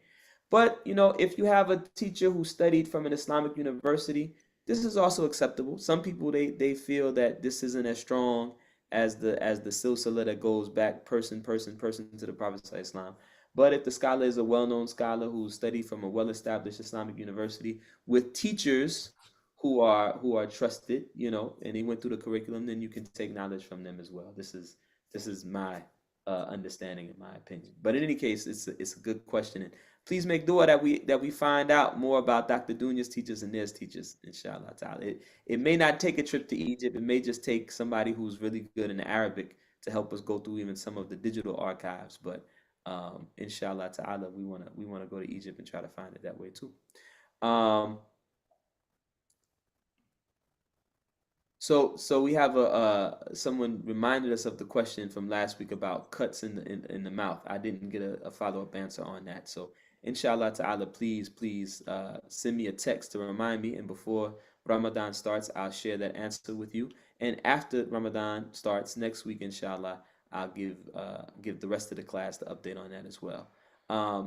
But, if you have a teacher who studied from an Islamic university, this is also acceptable. Some people, they feel that this isn't as strong as the silsila that goes back person to the Prophet ﷺ. But if the scholar is a well-known scholar who studied from a well-established Islamic university with teachers who are trusted, and they went through the curriculum, then you can take knowledge from them as well. This is my understanding, in my opinion. But in any case, it's a good question, and please make dua that we find out more about Dr. Dunya's teachers and their teachers, inshallah ta'ala. It may not take a trip to Egypt. It may just take somebody who's really good in Arabic to help us go through even some of the digital archives. But inshallah ta'ala, we wanna go to Egypt and try to find it that way too. So we have someone reminded us of the question from last week about cuts in the mouth. I didn't get a follow-up answer on that. So inshallah ta'ala, please send me a text to remind me, and before Ramadan starts, I'll share that answer with you. And after Ramadan starts next week, inshallah, I'll give the rest of the class the update on that as well.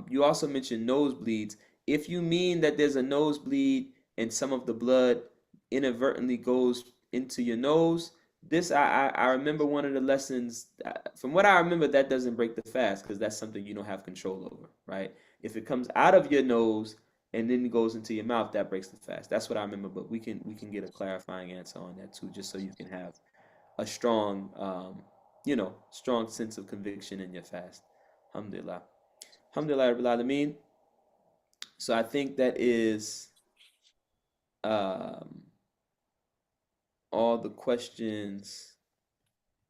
You also mentioned nosebleeds. If you mean that there's a nosebleed and some of the blood inadvertently goes into your nose, this I remember one of the lessons. From what I remember, that doesn't break the fast because that's something you don't have control over, right? If it comes out of your nose and then it goes into your mouth, that breaks the fast. That's what I remember. But we can get a clarifying answer on that too, just so you can have a strong, strong sense of conviction in your fast. Alhamdulillah. Alhamdulillah Rabbil Alameen. So I think that is all the questions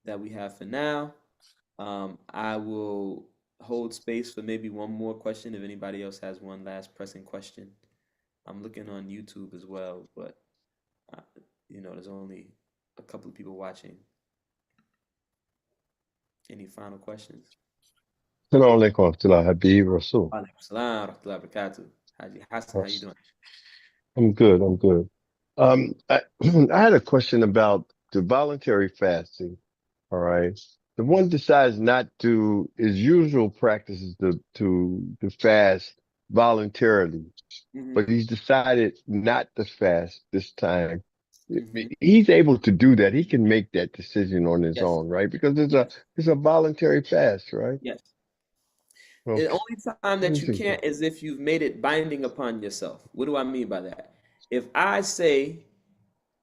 that we have for now. I will hold space for maybe one more question if anybody else has one last pressing question. I'm looking on YouTube as well, but there's only a couple of people watching. Any final questions? Assalamu alaikum, Ustadh Habibur-Rasul. Alaikum salam wa rahmatullahi wa barakatuh. Haji Hassan, how you doing? I'm good. I had a question about the voluntary fasting. All right. The one decides not to, his usual practice is to fast voluntarily, but he's decided not to fast this time. He's able to do that. He can make that decision on his own, right? Because it's a voluntary fast, right? Yes. Okay. The only time that you can't is if you've made it binding upon yourself. What do I mean by that? If I say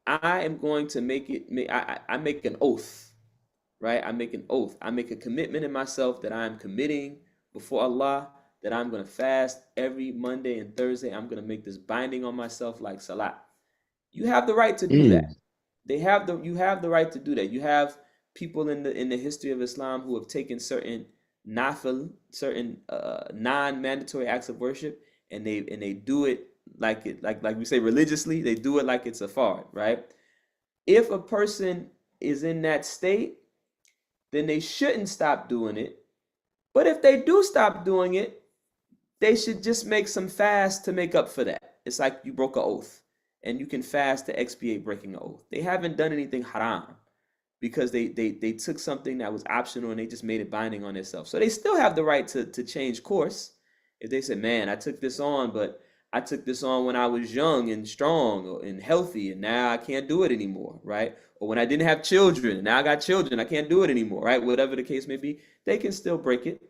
I am going to make it, I make an oath, right? I make an oath. I make a commitment in myself that I am committing before Allah that I'm going to fast every Monday and Thursday. I'm going to make this binding on myself like salat. You have the right to do that. You have the right to do that. You have people in the history of Islam who have taken certain nafil, certain non-mandatory acts of worship, and they do it like we say religiously. They do it like it's a fard, right? If a person is in that state, then they shouldn't stop doing it. But if they do stop doing it, they should just make some fast to make up for that. It's like you broke an oath, and you can fast to expiate breaking an oath. They haven't done anything haram because they took something that was optional and they just made it binding on themselves. So they still have the right to change course. If they said, man, I took this on, but I took this on when I was young and strong and healthy, and now I can't do it anymore, right? Or when I didn't have children, and now I got children, I can't do it anymore, right? Whatever the case may be, they can still break it,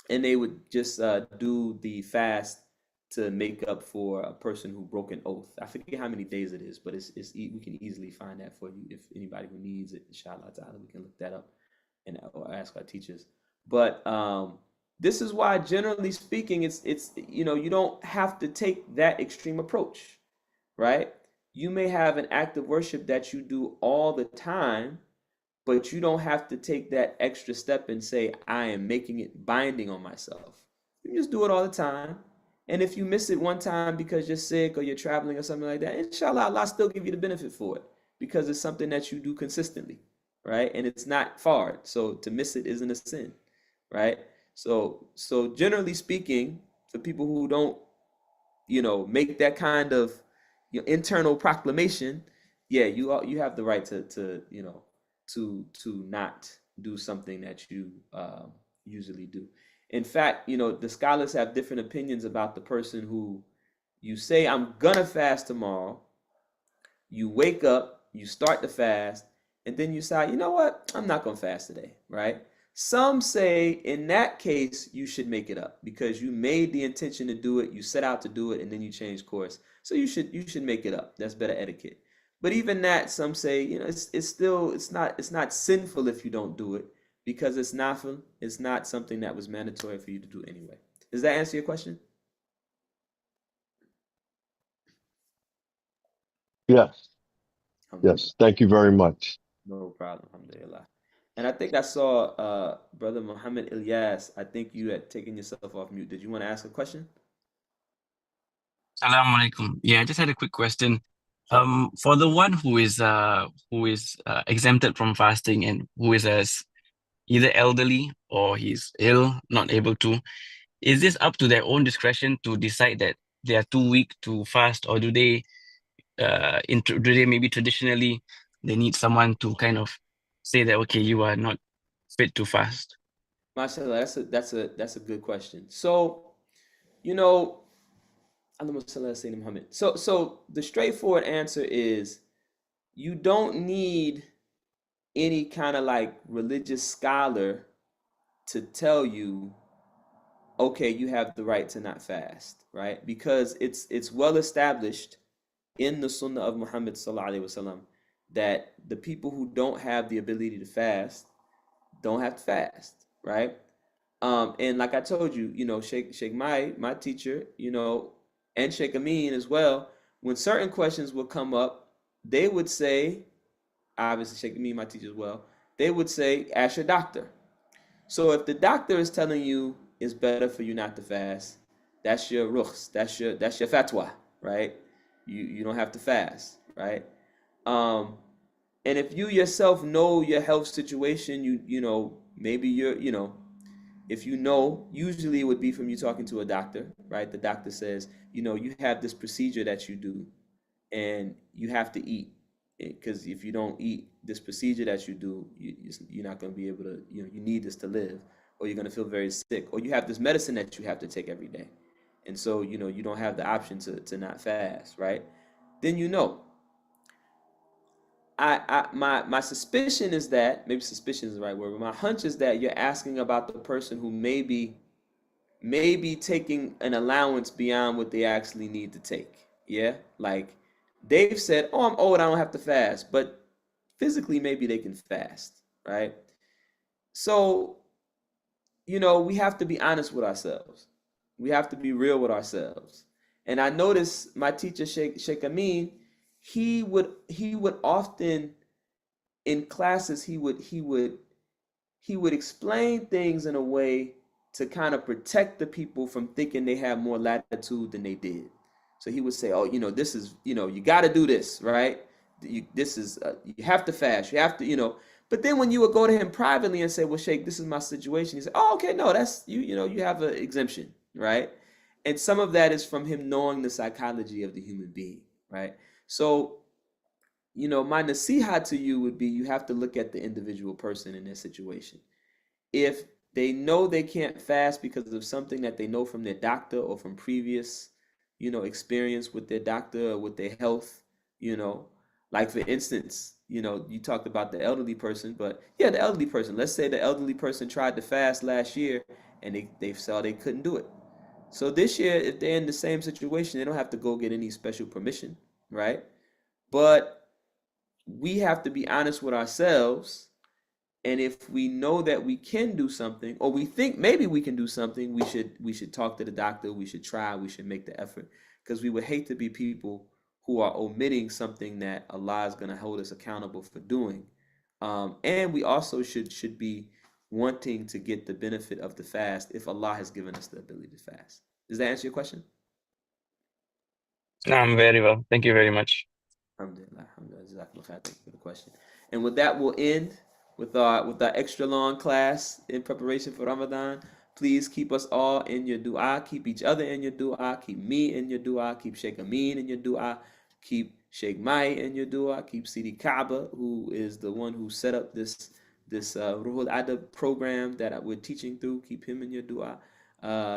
and they would just do the fast to make up for a person who broke an oath. I forget how many days it is, but we can easily find that for you if anybody who needs it. Inshallah ta'ala, we can look that up or ask our teachers. But this is why, generally speaking, it's you don't have to take that extreme approach, right? You may have an act of worship that you do all the time, but you don't have to take that extra step and say, I am making it binding on myself. You just do it all the time. And if you miss it one time because you're sick or you're traveling or something like that, inshallah, Allah still give you the benefit for it because it's something that you do consistently, right? And it's not fard. So to miss it isn't a sin, right? So generally speaking, for people who don't, make that kind of internal proclamation, yeah, you have the right to not do something that you usually do. In fact, the scholars have different opinions about the person who you say, I'm gonna fast tomorrow. You wake up, you start the fast, and then you say, you know what? I'm not gonna fast today, right? Some say in that case, you should make it up because you made the intention to do it, you set out to do it, and then you change course. So you should make it up. That's better etiquette. But even that, some say, it's not sinful if you don't do it. Because it's nafil, it's not something that was mandatory for you to do anyway. Does that answer your question? Yes. Thank you very much. No problem. Alhamdulillah. And I think I saw Brother Muhammad Ilyas. I think you had taken yourself off mute. Did you want to ask a question? Assalamu alaikum. Yeah, I just had a quick question. For the one who is exempted from fasting and who is either elderly or he's ill, not able to, is this up to their own discretion to decide that they are too weak to fast, or do they do they maybe traditionally they need someone to kind of say that, okay, you are not fit to fast? MashaAllah, that's a good question. So, you know, Allahumma salli ala Sayyidina Muhammad. So the straightforward answer is you don't need any kind of like religious scholar to tell you, okay, you have the right to not fast, right? Because it's well established in the Sunnah of Muhammad sallallahu alaihi wasallam that the people who don't have the ability to fast don't have to fast, right? And like I told you, you know, Sheikh Mai, my teacher, you know, and Sheikh Amin as well, when certain questions would come up, they would say, obviously Sheikh Amin, my teacher as well, they would say, ask your doctor. So if the doctor is telling you it's better for you not to fast, that's your rukhs, that's your fatwa, right? You don't have to fast, right? And if you yourself know your health situation, you know, maybe you're, you know, if you know, usually it would be from you talking to a doctor, right? The doctor says, you know, you have this procedure that you do and you have to eat, because if you don't eat this procedure that you do, you're not going to be able to, you know, you need this to live, or you're going to feel very sick, or you have this medicine that you have to take every day. And so, you know, you don't have the option to not fast, right? Then you know. My suspicion is that, maybe suspicion is the right word, but my hunch is that you're asking about the person who may be taking an allowance beyond what they actually need to take. Yeah, like they've said, oh, I'm old, I don't have to fast, but physically maybe they can fast, right? So, you know, we have to be honest with ourselves. We have to be real with ourselves. And I noticed my teacher, Sheikh Amin, he would often in classes he would explain things in a way to kind of protect the people from thinking they have more latitude than they did. So he would say, oh, you know, this is, you know, you got to do this, right? You have to fast, you have to, you know. But then when you would go to him privately and say, well, Sheikh, this is my situation, he said, oh, okay, no, that's you know, you have an exemption, right? And some of that is from him knowing the psychology of the human being, right? So, you know, my nasiha to you would be, you have to look at the individual person in their situation. If they know they can't fast because of something that they know from their doctor or from previous, you know, experience with their doctor or with their health, you know, like for instance, you know, you talked about the elderly person, but yeah, the elderly person, let's say the elderly person tried to fast last year and they saw they couldn't do it. So this year, if they're in the same situation, they don't have to go get any special permission, right? But we have to be honest with ourselves. And if we know that we can do something, or we think maybe we can do something, we should talk to the doctor, we should try, we should make the effort. Because we would hate to be people who are omitting something that Allah is going to hold us accountable for doing. And we also should be wanting to get the benefit of the fast if Allah has given us the ability to fast. Does that answer your question? Very well. Thank you very much. Alhamdulillah, Jazakallah khair. Thank you for the question. And with that, we'll end with our extra long class in preparation for Ramadan. Please keep us all in your dua. Keep each other in your dua. Keep me in your dua. Keep Sheikh Amin in your dua. Keep Sheikh Mai in your dua. Keep Sidi Kaaba, who is the one who set up this Ruhul Adab program that we're teaching through. Keep him in your dua.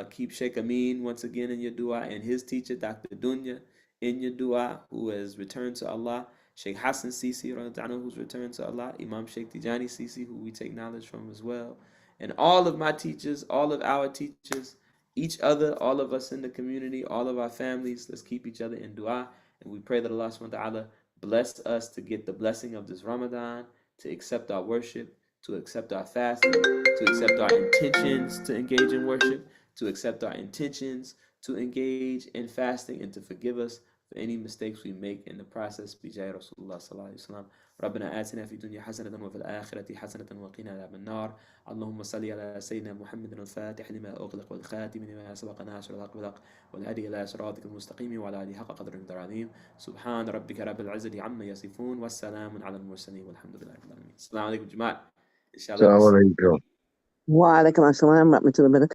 Keep Sheikh Amin once again in your dua, and his teacher, Dr. Dunya, in your dua, who has returned to Allah. Sheikh Hassan Sisi, who's returned to Allah. Imam Sheikh Tijani Sisi, who we take knowledge from as well. And all of my teachers, all of our teachers, each other, all of us in the community, all of our families, let's keep each other in dua. And we pray that Allah subhanahu wa ta'ala bless us to get the blessing of this Ramadan, to accept our worship, to accept our fasting, to accept our intentions to engage in worship, to accept our intentions to engage in fasting, and to forgive us for any mistakes we make in the process. بجاه رسول الله صلى الله عليه وسلم. ربنا آتنا في الدنيا حسنة وفي الآخرة حسنة وقنا عذاب النار. اللهم صل على سيدنا محمد الفاتح لما أغلق والخاتم لما سبق ناصر الحق بالحق والهادي إلى صراطك المستقيم وعلى آله حق قدر العظيم. سبحان ربك رب العزة عما يصفون والسلام على المرسلين والحمد لله رب العالمين. السلام عليكم جماعة. إن شاء الله. السلام عليكم. وعليكم السلام ورحمة الله وبركاته.